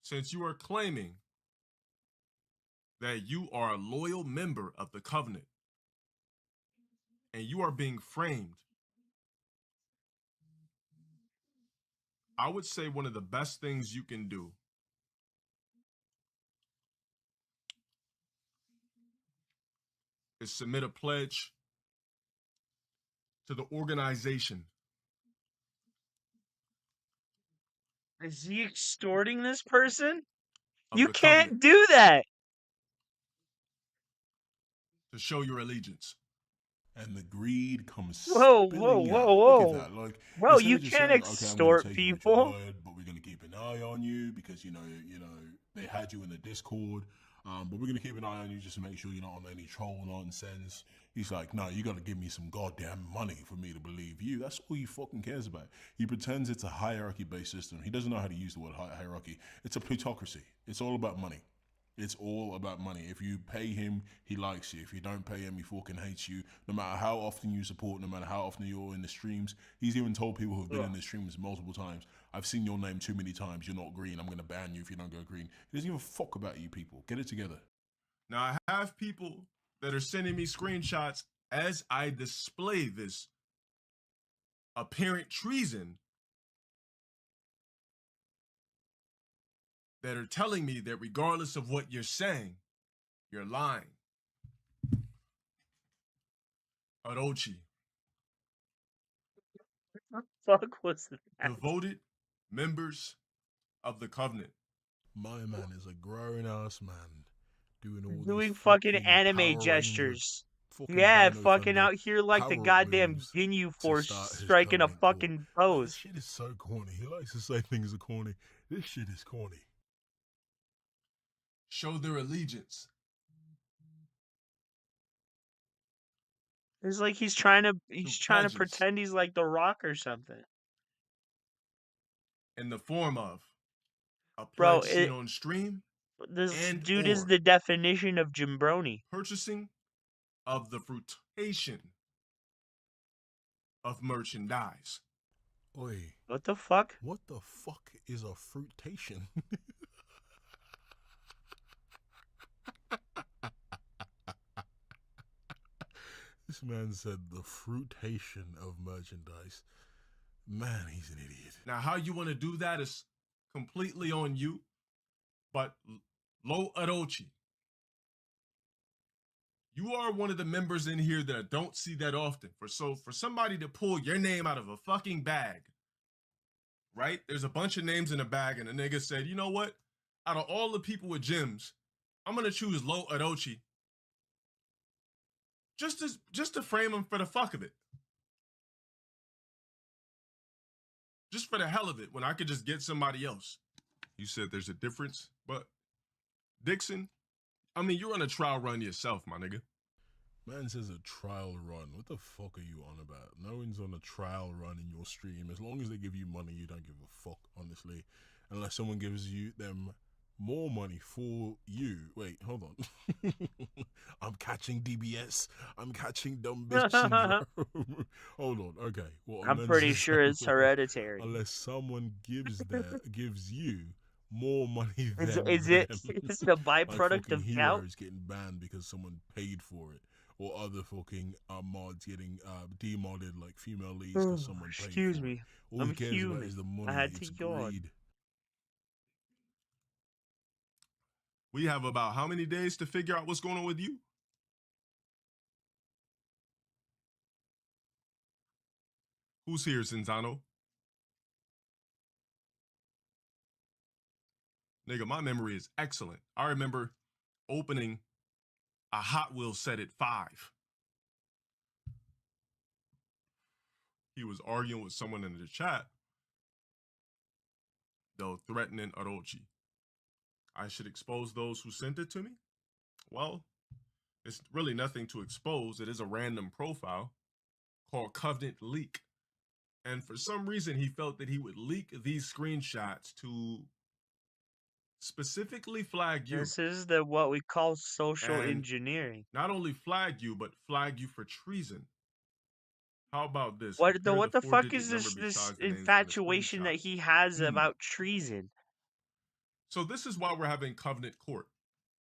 Since you are claiming that you are a loyal member of the Covenant and you are being framed, I would say one of the best things you can do is submit a pledge to the organization. Is he extorting this person? Of You the can't Covenant do that. to show your allegiance. And the greed comes Whoa, spilling whoa, out. whoa, Look whoa. at that. Like, Bro, instead you of just can't saying, okay, I'm extort gonna take you at people. your word, but we're gonna keep an eye on you because you know they had you in the Discord. But we're gonna keep an eye on you just to make sure you're not on any troll nonsense. He's like, no, you gotta give me some goddamn money for me to believe you. That's all he fucking cares about. He pretends it's a hierarchy-based system. He doesn't know how to use the word hierarchy. It's a plutocracy. It's all about money. It's all about money. If you pay him, he likes you. If you don't pay him, he fucking hates you. No matter how often you support, no matter how often you're in the streams. He's even told people who've been in the streams multiple times, I've seen your name too many times. You're not green. I'm going to ban you if you don't go green. He doesn't give a fuck about you people. Get it together. Now, I have people that are sending me screenshots as I display this apparent treason that are telling me that regardless of what you're saying, you're lying. Orochi, What the fuck was that? devoted members of the Covenant. My man is a grown-ass man doing all Doing these fucking Power anime Ranger gestures. fucking Yeah, Dino fucking Thunder out here like the power-up goddamn moves Ginyu to Force start his striking a Covenant war. fucking This pose. shit is so corny. He likes to say things are corny. This shit is corny. Show their allegiance. It's like he's trying to pledges. pretend he's like The Rock or something. In the form of a Bro, pledge seen on stream this and dude is or the definition of Jimbroni. purchasing of the fruitation of merchandise. Oi. What the fuck? What the fuck is a fruitation? This man said the fruitation of merchandise. Man, he's an idiot. Now, how you want to do that is completely on you, but Lo Orochi, you are one of the members in here that I don't see that often. For somebody to pull your name out of a fucking bag, right? There's a bunch of names in a bag, and the nigga said, you know what? Out of all the people with gyms, I'm gonna choose Lo Orochi. Just to frame him for the fuck of it. Just for the hell of it, when I could just get somebody else. You said there's a difference, but Dixon, I mean, you're on a trial run yourself, my nigga. Man says a trial run. What the fuck are you on about? No one's on a trial run in your stream. As long as they give you money, you don't give a fuck, honestly. Unless someone gives them more money for you. Wait, hold on. I'm catching DBS. I'm catching dumb bitch syndrome. Hold on. Okay. Well, I'm pretty sure it's hereditary. Unless someone gives you more money than Is them. it's the byproduct of gout? Heroes getting banned because someone paid for it, or other fucking mods getting demodded, like female leads because someone paid. Excuse for me. It. All I'm he cares about human. is the money. I had to It's yawn. greed. We have about how many days to figure out what's going on with you? Who's here, Zinzano? Nigga, my memory is excellent. I remember opening a Hot Wheels set at 5. He was arguing with someone in the chat, though threatening Orochi. I should expose those who sent it to me? Well, it's really nothing to expose. It is a random profile called Covenant Leak. And for some reason, he felt that he would leak these screenshots to specifically flag you. This is what we call social And engineering. not only flag you, but flag you for treason. How about this? What Compare the fuck 4-digit is number this besides the names in the infatuation that screenshot. he has about treason? So this is why we're having Covenant Court.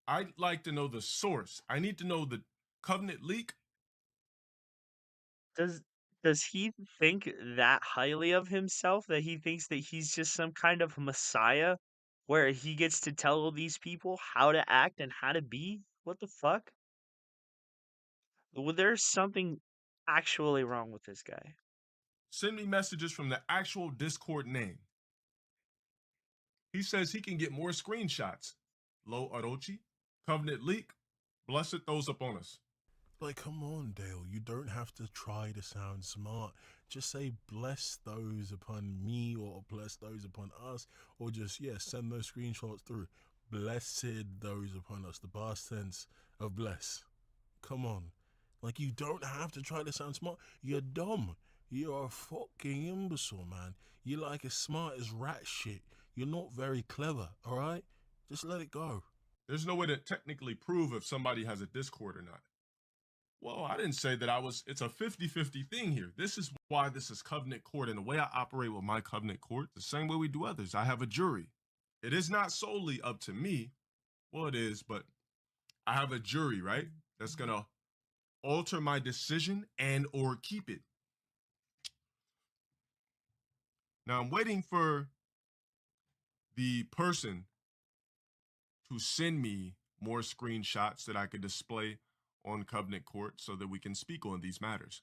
I'd like to know the source. I need to know the Covenant Leak. Does he think that highly of himself that he thinks that he's just some kind of messiah where he gets to tell these people how to act and how to be? What the fuck? Well, there's something actually wrong with this guy. Send me messages from the actual Discord name. He says he can get more screenshots. Lo Orochi, Covenant Leak, blessed those upon us. Like, come on, Dale. You don't have to try to sound smart. Just say, bless those upon me, or bless those upon us, or just, yeah, send those screenshots through. Blessed those upon us, the past tense of bless. Come on. Like, you don't have to try to sound smart. You're dumb. You're a fucking imbecile, man. You're like as smart as rat shit. You're not very clever, all right? Just let it go. There's no way to technically prove if somebody has a Discord or not. Well, I didn't say that it's a 50-50 thing here. This is why this is Covenant Court, and the way I operate with my Covenant Court, the same way we do others. I have a jury. It is not solely up to me. Well, it is, but I have a jury, right? That's going to alter my decision and or keep it. Now, I'm waiting for the person to send me more screenshots that I could display on Covenant Court so that we can speak on these matters.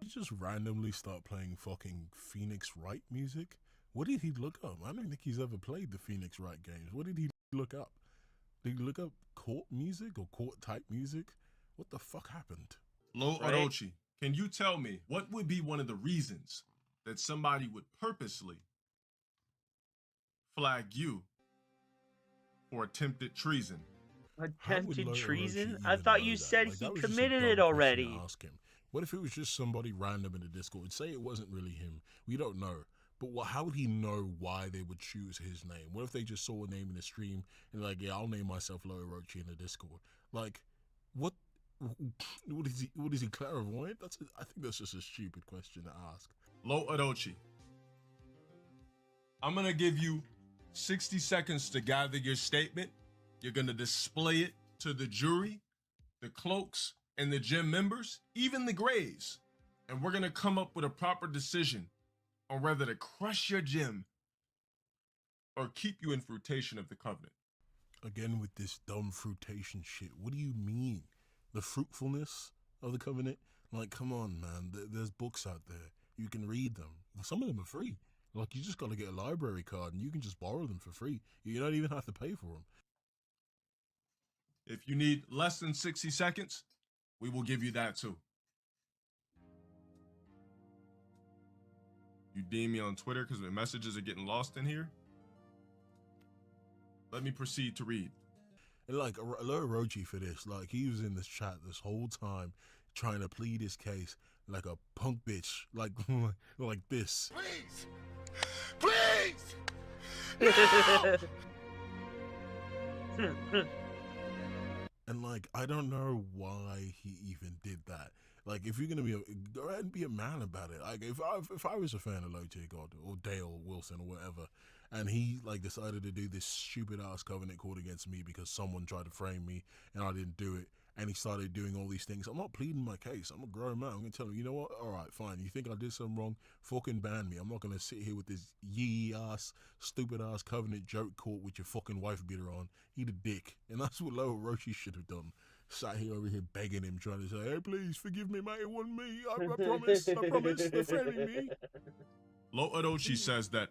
You just randomly start playing fucking Phoenix Wright music? What did he look up? I don't think he's ever played the Phoenix Wright games. What did he look up? Did he look up court music or court type music? What the fuck happened? Lo Orochi, can you tell me what would be one of the reasons that somebody would purposely flag you for attempted treason? Attempted treason? I thought you said he committed it already. Ask him. What if it was just somebody random in the Discord? Say it wasn't really him. We don't know. But how would he know why they would choose his name? What if they just saw a name in the stream and like, yeah, I'll name myself Lo Orochi in the Discord? Like, what is he clairvoyant? I think that's just a stupid question to ask. Lo Orochi, I'm gonna give you 60 seconds to gather your statement. You're gonna display it to the jury, the cloaks, and the gym members, even the grays. And we're gonna come up with a proper decision on whether to crush your gym or keep you in fruitation of the covenant. Again with this dumb fruitation shit. What do you mean? The fruitfulness of the covenant? Like, come on, man. There's books out there. You can read them. Some of them are free. Like, you just got to get a library card and you can just borrow them for free. You don't even have to pay for them. If you need less than 60 seconds, we will give you that too. You DM me on Twitter because the messages are getting lost in here. Let me proceed to read. And like, Lo Orochi for this, like, he was in this chat this whole time trying to plead his case like a punk bitch, like this. Please! And like, I don't know why he even did that. Like, if you're gonna go ahead and be a man about it. Like, if I was a fan of LtG or Dale Wilson or whatever, and he like decided to do this stupid ass covenant court against me because someone tried to frame me and I didn't do it, and he started doing all these things. I'm not pleading my case. I'm a grown man. I'm gonna tell him, you know what? All right, fine. You think I did something wrong? Fucking ban me. I'm not gonna sit here with this yee ass, stupid ass Covenant joke court with your fucking wife beater on. Eat a dick. And that's what Low Orochi should have done. Sat here over here begging him, trying to say, hey, please forgive me, mate. It wasn't me. I promise. I promise. They're framing me. Lo Orochi says that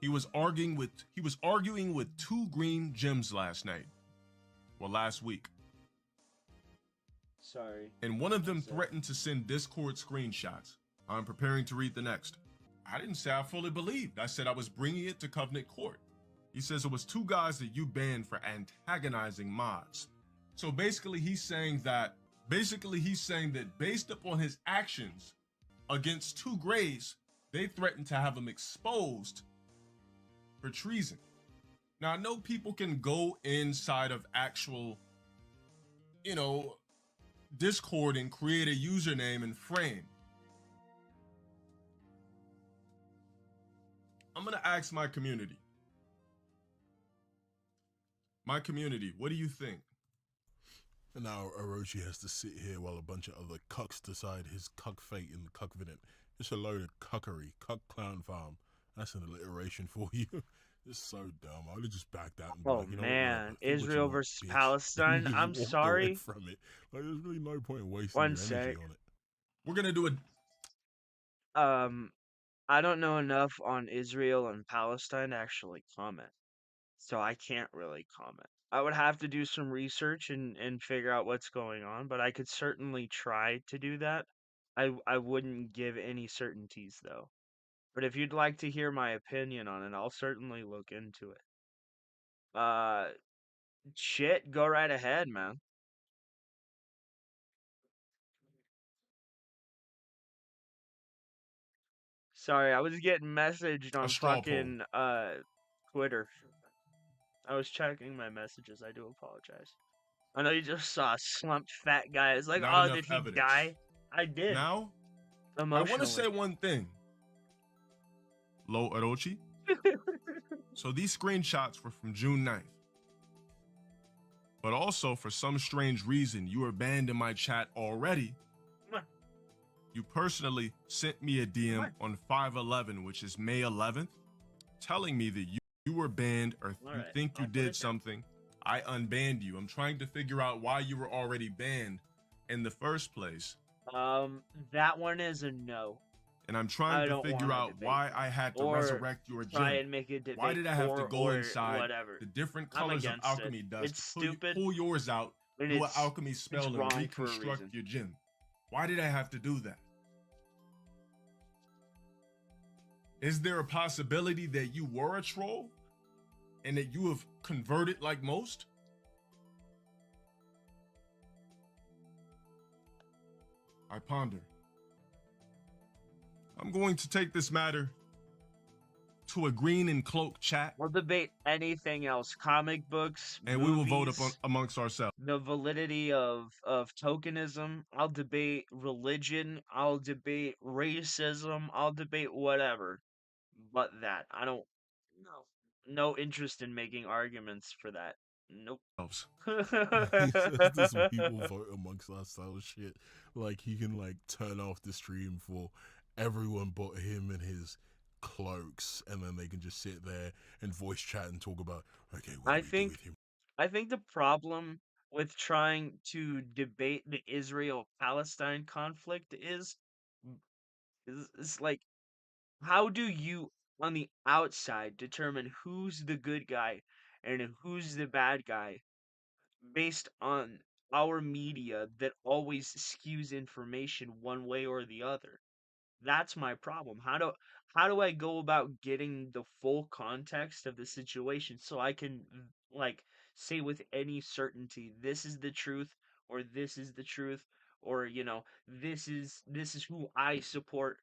he was arguing with two green gems last night. Well, last week. Sorry. And one of them threatened to send Discord screenshots. I'm preparing to read the next. I didn't say I fully believed. I said I was bringing it to Covenant Court. He says it was two guys that you banned for antagonizing mods. So basically he's saying that based upon his actions against two grays, they threatened to have him exposed for treason. Now I know people can go inside of actual, Discord and create a username and frame. I'm gonna ask my community. My community, what do you think? And now Orochi has to sit here while a bunch of other cucks decide his cuck fate in the Cuckvident. It's a load of cuckery, cuck clown farm. That's an alliteration for you. It's so dumb. I would have just backed out and be like, you know man, what, Israel versus Palestine. Just I'm walked sorry. away from it. Like, there's really no point in wasting One your sec. energy on it. We're gonna do I don't know enough on Israel and Palestine to actually comment, so I can't really comment. I would have to do some research and figure out what's going on, but I could certainly try to do that. I wouldn't give any certainties though. But if you'd like to hear my opinion on it, I'll certainly look into it. Shit, go right ahead, man. Sorry, I was getting messaged on fucking Twitter. I was checking my messages. I do apologize. I know you just saw a slumped fat guy. It's like, Not oh, did he enough die? I did. Now, emotionally. I want to say one thing. Lo Orochi. So these screenshots were from June 9th. But also, for some strange reason, you were banned in my chat already. You personally sent me a DM on 5/11, which is May 11th, telling me that you were banned or you think you did something. I unbanned you. I'm trying to figure out why you were already banned in the first place. That one is a no. And I'm trying to figure out why I had to resurrect your gym. Try and make a debate. Why did I have to go inside whatever. the different colors of alchemy dust? It's stupid. Pull yours out, do an alchemy spell, and reconstruct your gym. Why did I have to do that? Is there a possibility that you were a troll and that you have converted like most? I ponder. I'm going to take this matter to a green and cloak chat. We'll debate anything else. Comic books, and movies, we will vote amongst ourselves. The validity of tokenism. I'll debate religion. I'll debate racism. I'll debate whatever. But that. I don't... No interest in making arguments for that. Nope. There's some people vote amongst ourselves shit. Like, he can, like, turn off the stream for everyone but him and his cloaks, and then they can just sit there and voice chat and talk about, okay, what do we do with him? I think the problem with trying to debate the Israel-Palestine conflict is like, how do you, on the outside, determine who's the good guy and who's the bad guy based on our media that always skews information one way or the other? That's my problem. How do I go about getting the full context of the situation so I can, like, say with any certainty this is the truth, or this is the truth, or this is who I support?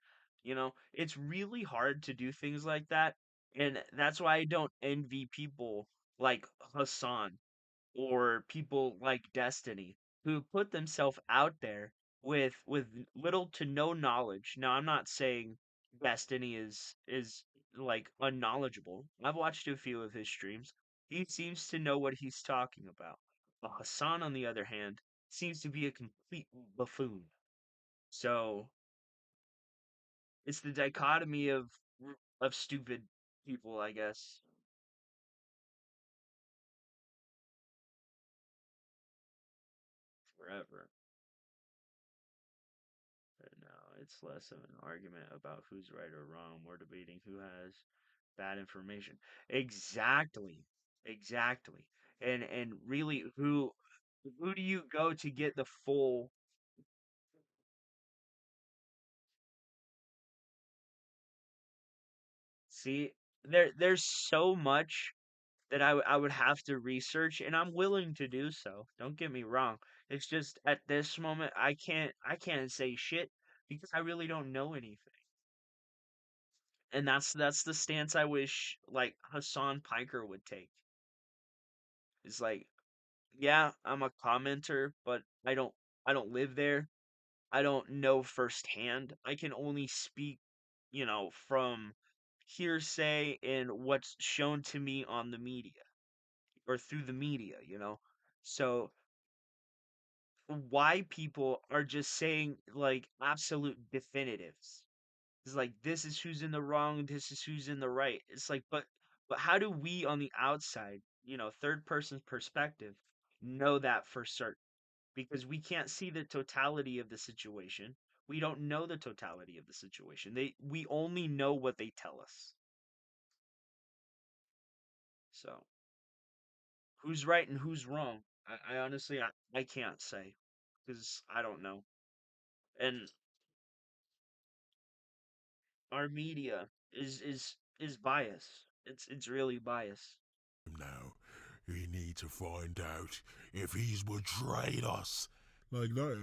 It's really hard to do things like that, and that's why I don't envy people like Hassan or people like Destiny who put themselves out there with little to no knowledge. Now, I'm not saying Destiny is like unknowledgeable. I've watched a few of his streams. He seems to know what he's talking about. Hassan, on the other hand, seems to be a complete buffoon. So it's the dichotomy of stupid people, I guess. Forever. But no, it's less of an argument about who's right or wrong. We're debating who has bad information. Exactly. Exactly. And really, who do you go to get the full? See, there's so much that I would have to research, and I'm willing to do so. Don't get me wrong. It's just at this moment I can't say shit because I really don't know anything. And that's the stance I wish like Hassan Piker would take. It's like, yeah, I'm a commenter, but I don't live there. I don't know firsthand. I can only speak, from hearsay and what's shown to me on the media or through the media. So why people are just saying like absolute definitives. It's like this is who's in the wrong, this is who's in the right. It's like but how do we on the outside, third person perspective, know that for certain? Because we can't see the totality of the situation. We don't know the totality of the situation. We only know what they tell us. So who's right and who's wrong? I honestly I can't say because I don't know. And our media is biased. It's really biased. Now, we need to find out if he's betrayed us. Like, no,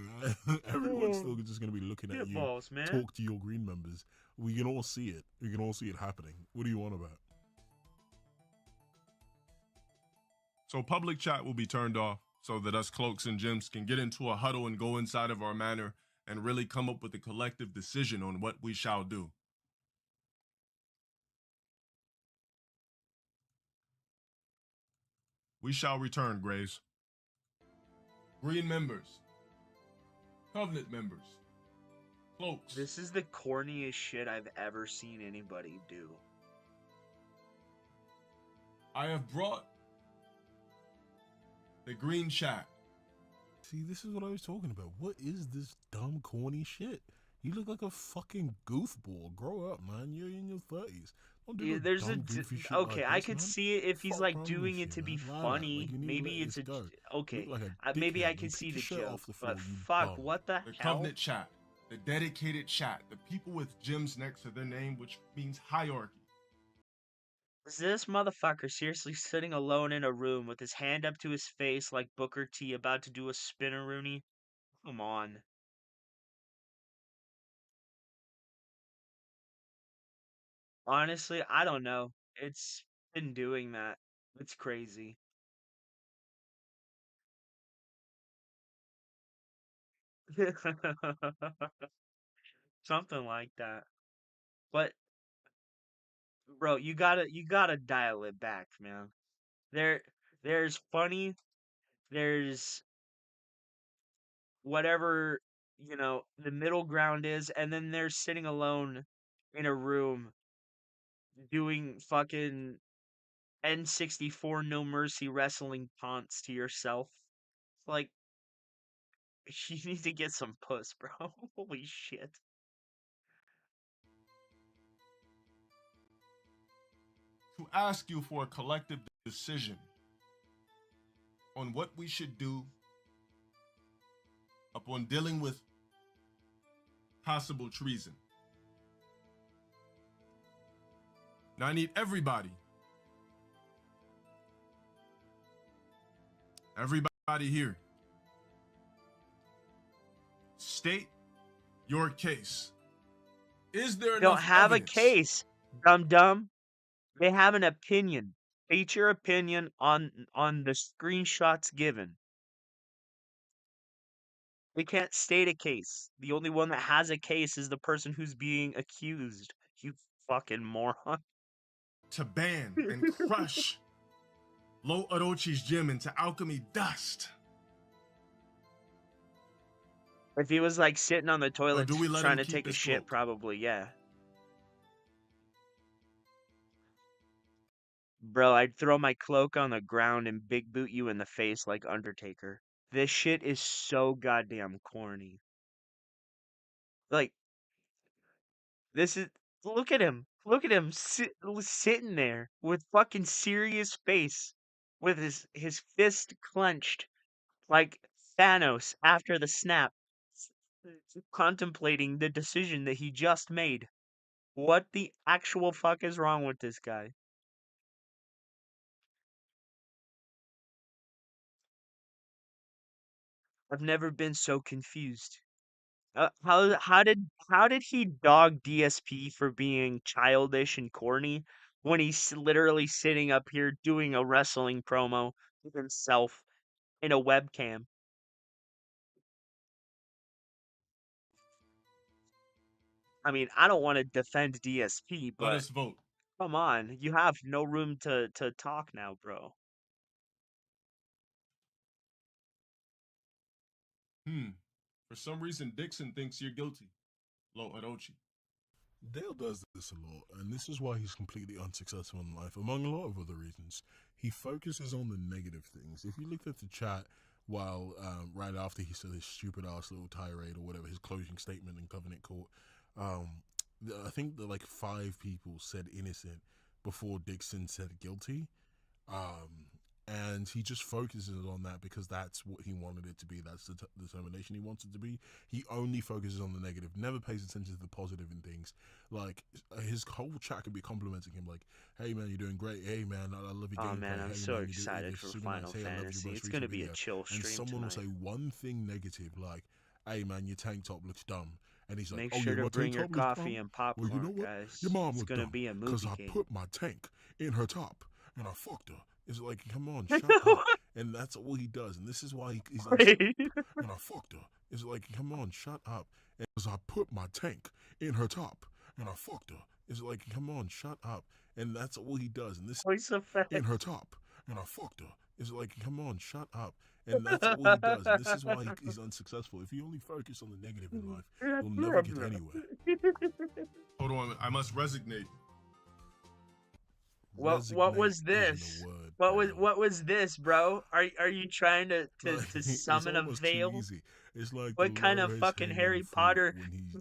everyone's still just going to be looking at you. Balls, man. Talk to your green members. We can all see it. We can all see it happening. What do you want about? So public chat will be turned off so that us cloaks and gems can get into a huddle and go inside of our manor and really come up with a collective decision on what we shall do. We shall return, Graves. Green members. Covenant members. Cloaks. This is the corniest shit I've ever seen anybody do. I have brought the green chat. See, this is what I was talking about. What is this dumb, corny shit? You look like a fucking goofball. Grow up, man. You're in your 30s. Don't do Yeah, no there's dumb, goofy shit okay. like I this, could man. see it if he's Fuck like wrong doing with it to you, be man? Like, funny. you need to Maybe let it's this go. okay. You look like a Maybe I dickhead. can You see pick the your shirt joke, off the floor, but you fuck, bum. what the The hell? covenant chat. The dedicated chat. The people with gems next to their name, which means hierarchy. Is this motherfucker seriously sitting alone in a room with his hand up to his face like Booker T about to do a spinneroonie? Come on. Honestly, I don't know. It's been doing that. It's crazy. Something like that. But bro, you gotta dial it back, man. There's funny, there's whatever, the middle ground is, and then there's sitting alone in a room doing fucking N64 No Mercy wrestling taunts to yourself. It's like you need to get some puss, bro. Holy shit. To ask you for a collective decision on what we should do upon dealing with possible treason. Now I need everybody here, state your case. Is there They don't enough have evidence? a case, dum-dum. They have an opinion. State your opinion on the screenshots given. They can't state a case. The only one that has a case is the person who's being accused. You fucking moron. To ban and crush Lo Orochi's gym into alchemy dust. If he was like sitting on the Or toilet do we let trying him to keep take a his shit, cloak? probably, yeah. Bro, I'd throw my cloak on the ground and big boot you in the face like Undertaker. This shit is so goddamn corny. Like, this is. Look at him. Look at him sitting there with fucking serious face, with his fist clenched like Thanos after the snap, contemplating the decision that he just made. What the actual fuck is wrong with this guy? I've never been so confused. How did he dog DSP for being childish and corny when he's literally sitting up here doing a wrestling promo with himself in a webcam? I mean, I don't want to defend DSP, Let but us vote. come on, you have no room to talk now, bro. For some reason, Dixon thinks you're guilty. Lo Orochi. Dale does this a lot, and this is why he's completely unsuccessful in life, among a lot of other reasons. He focuses on the negative things. If you looked at the chat while right after he said his stupid ass little tirade or whatever, his closing statement in Covenant Court, I think that like 5 people said innocent before Dixon said guilty. And he just focuses on that because that's what he wanted it to be. That's the determination he wants it to be. He only focuses on the negative, never pays attention to the positive in things. Like, his whole chat could be complimenting him, like, hey man, you're doing great. Hey man, I love your gameplay. Oh man, I'm hey, so man, excited for super Final nice. Hey, I love your Fantasy. most It's gonna recent be a video. chill stream And someone will say tonight. one thing negative, like, hey man, your tank top looks dumb. And he's like, Make oh sure yeah, to my bring tank your top looks coffee dumb? and Well, you know popcorn, what? guys. Your mom It's looked gonna dumb be a because movie I game. put my tank in her top and I fucked her. It's like, come on, shut up. And that's all he does. And this is why he's and I fucked her. It's like, come on, shut up. And because I put my tank in her top and I fucked her. It's like, come on, shut up. And that's all he does. And this Voice effects. in her top and I fucked her. It's like, come on, shut up. And that's all he does. And this is why he's unsuccessful. If you only focus on the negative in life, you'll never get anywhere. Hold on, I must resignate. What was this? What was this, bro? Are you trying to summon a veil? It's like what kind of fucking Harry Potter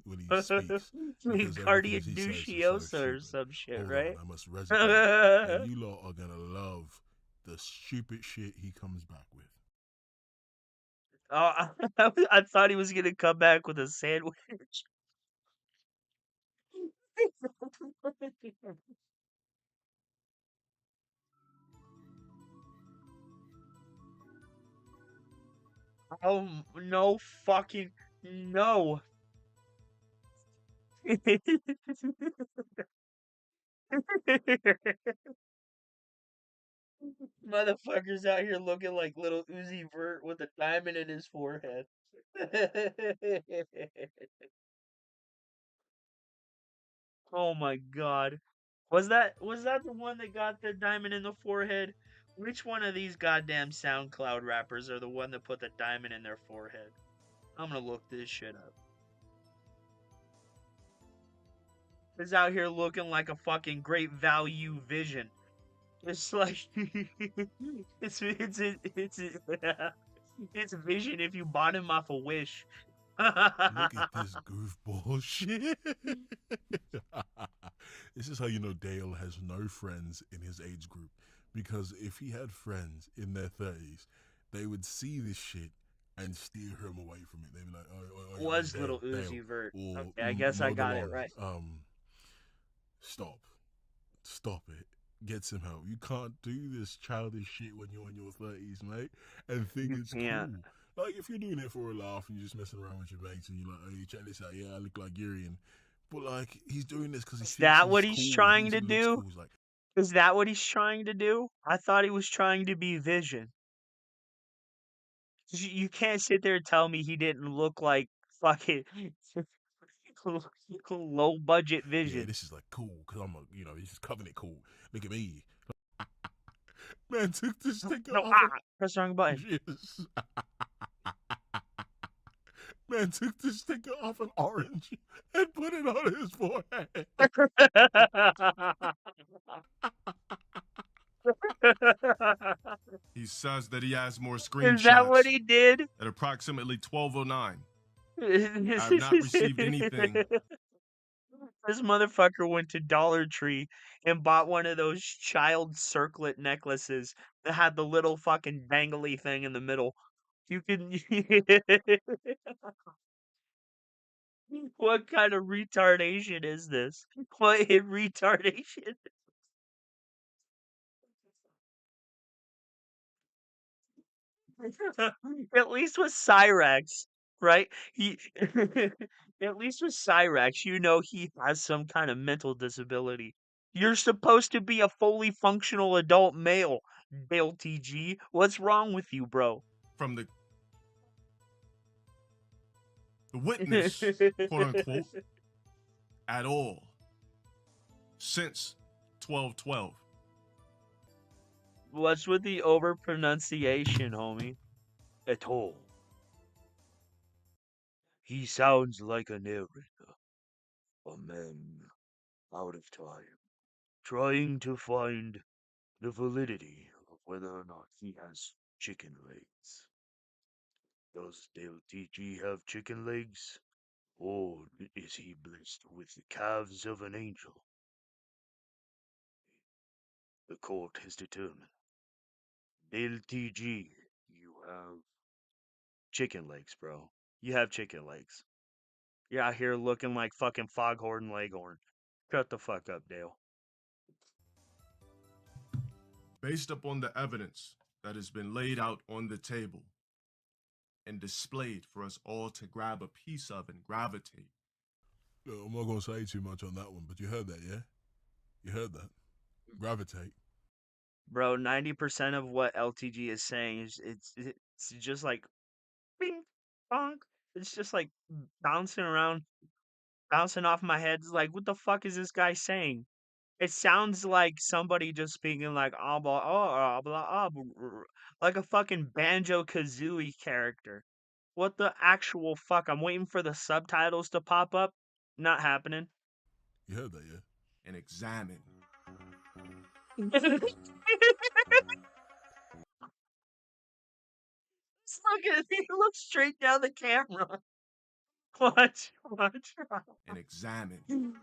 when he speaks. Wingardium or some shit, Hold right? on, I must resonate. And you lot are gonna love the stupid shit he comes back with. Oh, I thought he was gonna come back with a sandwich. Oh no fucking no. Motherfucker's out here looking like little Uzi Vert with a diamond in his forehead. Oh my god. Was that the one that got the diamond in the forehead? Which one of these goddamn SoundCloud rappers are the one that put the diamond in their forehead? I'm gonna look this shit up. He's out here looking like a fucking great value vision. It's like it's Vision if you bought him off a Wish. Look at this goofball shit. This is how you know Dale has no friends in his age group. Because if he had friends in their 30s, they would see this shit and steer him away from it. They'd be like, oh was Dale, little Uzi Dale, Vert. or Okay, I guess I got it right. Stop it. Get some help. You can't do this childish shit when you're in your 30s, mate, and think it's cool. Like, if you're doing it for a laugh and you're just messing around with your mates and you're like, oh, you check this out, yeah, I look like Urian. But, like, he's doing this because Is that what he's trying to do? Is that what he's trying to do? I thought he was trying to be Vision. You can't sit there and tell me he didn't look like fucking low budget Vision. Yeah, this is like cool because I'm this is Covenant cool. Look at me. Man took the sticker No, off. press the wrong button. Yes. Man took the sticker off an orange and put it on his forehead. He says that he has more Is screenshots. that what he did? At approximately 12:09. I have not received anything. This motherfucker went to Dollar Tree and bought one of those child circlet necklaces that had the little fucking dangly thing in the middle. You can. What kind of retardation is this? What in retardation? At least with Cyrax, right? He at least with Cyrax, you know he has some kind of mental disability. You're supposed to be a fully functional adult male, LtG. What's wrong with you, bro? From the witness, quote unquote, at all. Since 12/12. What's with the overpronunciation, homie? At all. He sounds like a narrator. A man out of time, trying to find the validity of whether or not he has chicken legs. Does LtG have chicken legs? Or is he blessed with the calves of an angel? The court has determined. LtG, you have chicken legs, bro. You have chicken legs. You're out here looking like fucking Foghorn Leghorn. Shut the fuck up, Dale. Based upon the evidence that has been laid out on the table and displayed for us all to grab a piece of and gravitate. Look, I'm not going to say too much on that one, but you heard that, yeah? You heard that. Gravitate. Bro, 90% of what LtG is saying is it's just like bing bonk. It's just like bouncing around, bouncing off my head. It's like, what the fuck is this guy saying? It sounds like somebody just speaking like like a fucking Banjo Kazooie character. What the actual fuck? I'm waiting for the subtitles to pop up. Not happening. You heard that, yeah? And examine. Look straight down the camera. Watch. And examine.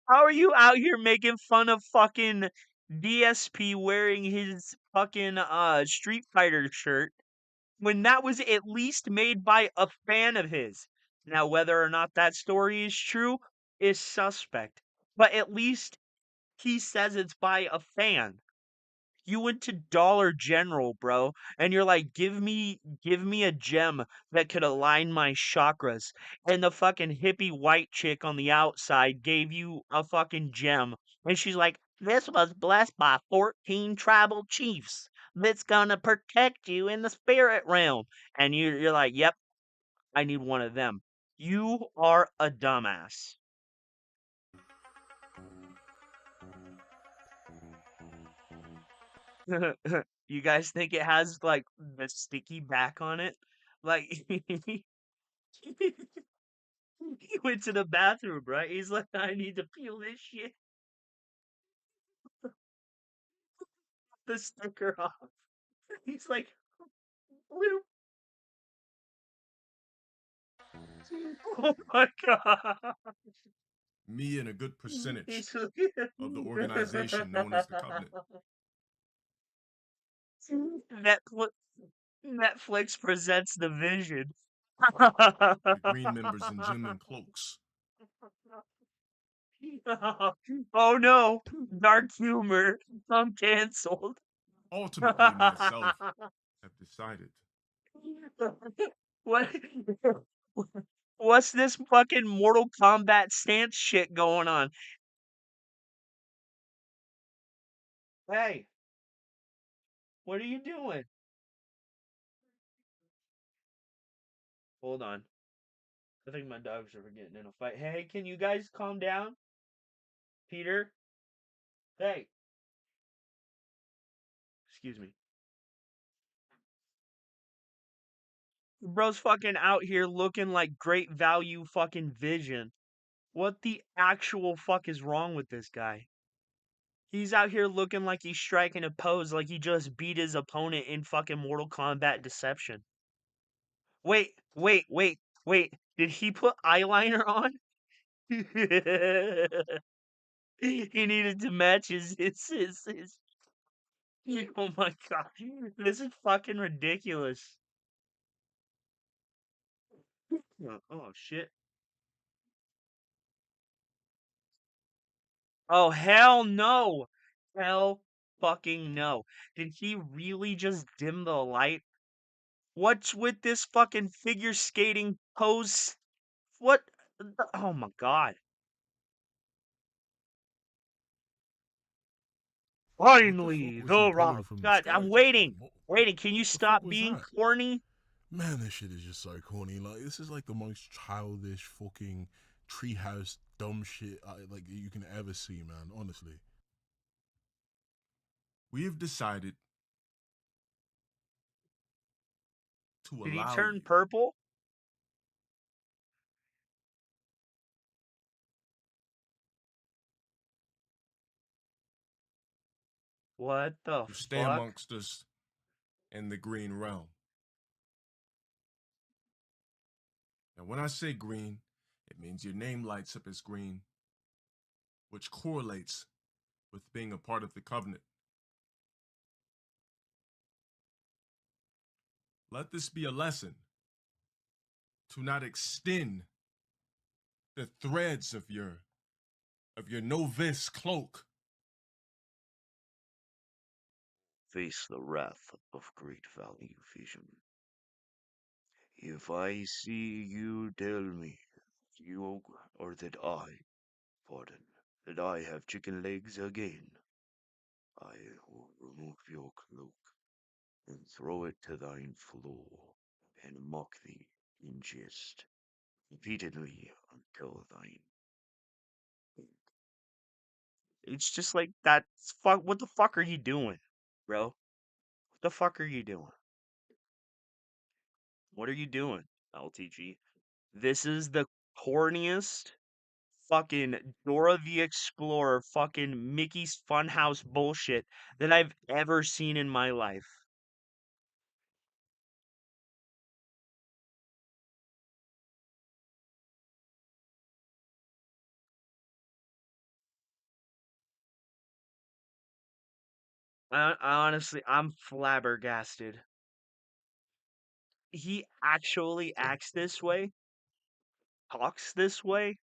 How are you out here making fun of fucking DSP wearing his fucking Street Fighter shirt when that was at least made by a fan of his? Now, whether or not that story is true is suspect, but at least he says it's by a fan. You went to Dollar General, bro, and you're like, give me a gem that could align my chakras. And the fucking hippie white chick on the outside gave you a fucking gem. And she's like, this was blessed by 14 tribal chiefs that's gonna protect you in the spirit realm. And you're like, yep, I need one of them. You are a dumbass. You guys think it has like the sticky back on it? Like he went to the bathroom, right? He's like, I need to peel this shit. The sticker off. He's like, bloop. Oh my god. Me and a good percentage of the organization known as the Covenant. Netflix presents The Vision. The green members in gym and cloaks. Oh no, dark humor. I'm canceled. Ultimately, myself have decided. What? What's this fucking Mortal Kombat stance shit going on? Hey, what are you doing? Hold on. I think my dogs are getting in a fight. Hey, can you guys calm down? Peter? Hey. Excuse me. Bro's fucking out here looking like great value fucking vision. What the actual fuck is wrong with this guy? He's out here looking like he's striking a pose like he just beat his opponent in fucking Mortal Kombat Deception. Wait. Did he put eyeliner on? He needed to match his. Oh my god. This is fucking ridiculous. Oh shit. Oh hell no. Hell fucking no. Did he really just dim the light? What's with this fucking figure skating pose? What? Oh my god. Finally, the rock. God, I'm waiting. Waiting. Can you stop being corny? Man, this shit is just so corny. Like, this is like the most childish fucking treehouse dumb shit like you can ever see, man. Honestly. We have decided to Did he allow turn you purple? What the to stay fuck? amongst us in the green realm. Now, when I say green, it means your name lights up as green, which correlates with being a part of the covenant. Let this be a lesson to not extend the threads of your novice cloak. Face the wrath of great value, vision. If I see you tell me you or that I have chicken legs again, I will remove your cloak and throw it to thine floor and mock thee in jest repeatedly until thine. It's just like that. Fuck. What the fuck are you doing, bro? What the fuck are you doing? What are you doing, LTG? This is the corniest fucking Dora the Explorer fucking Mickey's Funhouse bullshit that I've ever seen in my life. Honestly, I'm flabbergasted. He actually acts this way, talks this way,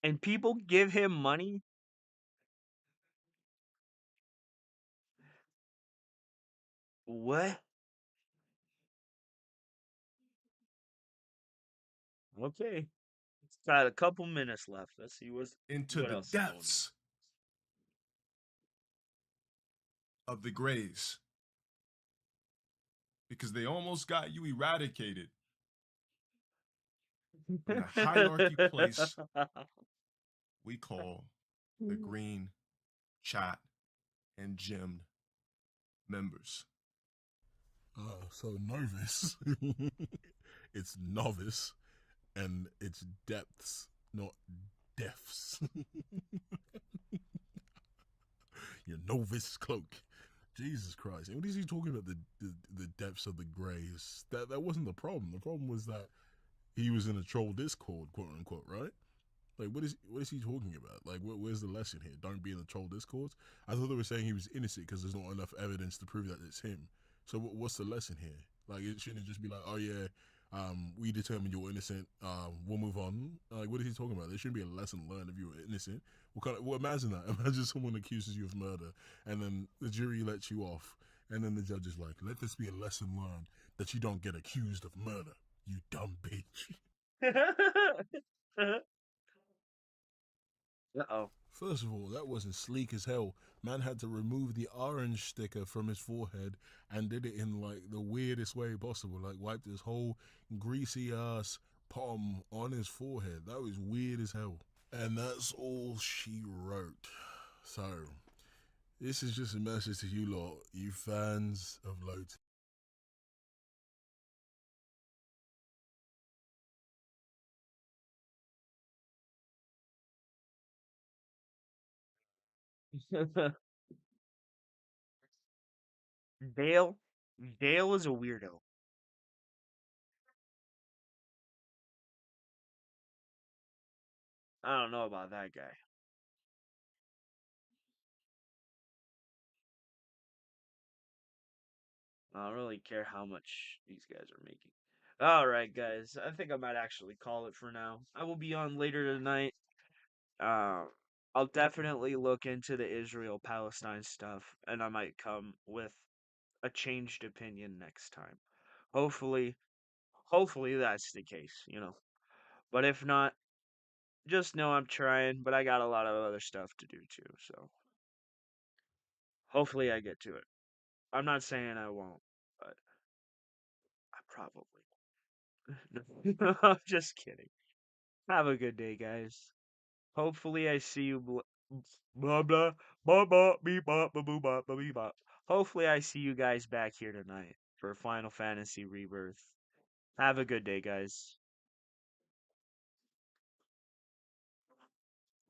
and people give him money. What? Okay. It's got a couple minutes left. Let's see what else is going on. Depths of the grays. Because they almost got you eradicated from the hierarchy place we call the green chat and gem members. So novice. It's novice, and it's depths, not deaths. Your novice cloak. Jesus Christ. What is he talking about? The depths of the grays? That wasn't the problem. The problem was that he was in a troll Discord, quote unquote, right? Like, what is he talking about? Like, where's the lesson here? Don't be in the troll Discords? I thought they were saying he was innocent because there's not enough evidence to prove that it's him. So what's the lesson here? Like, it shouldn't just be like, oh yeah, we determined you're innocent. We'll move on. Like, what is he talking about? There shouldn't be a lesson learned if you were innocent. Imagine that. Imagine someone accuses you of murder, and then the jury lets you off, and then the judge is like, let this be a lesson learned that you don't get accused of murder. You dumb bitch. Uh-oh. First of all, that wasn't sleek as hell. Man had to remove the orange sticker from his forehead and did it in like the weirdest way possible. Like wiped his whole greasy ass palm on his forehead. That was weird as hell. And that's all she wrote. So, this is just a message to you lot, you fans of Low T. Dale? Dale is a weirdo. I don't know about that guy. I don't really care how much these guys are making. Alright, guys. I think I might actually call it for now. I will be on later tonight. I'll definitely look into the Israel-Palestine stuff, and I might come with a changed opinion next time. Hopefully that's the case, you know. But if not, just know I'm trying, but I got a lot of other stuff to do too, so hopefully I get to it. I'm not saying I won't, but I probably won't. I'm just kidding. Have a good day, guys. Hopefully I see you blah blah blah blah beep bop boo bop beep bop. Hopefully I see you guys back here tonight for Final Fantasy Rebirth. Have a good day, guys.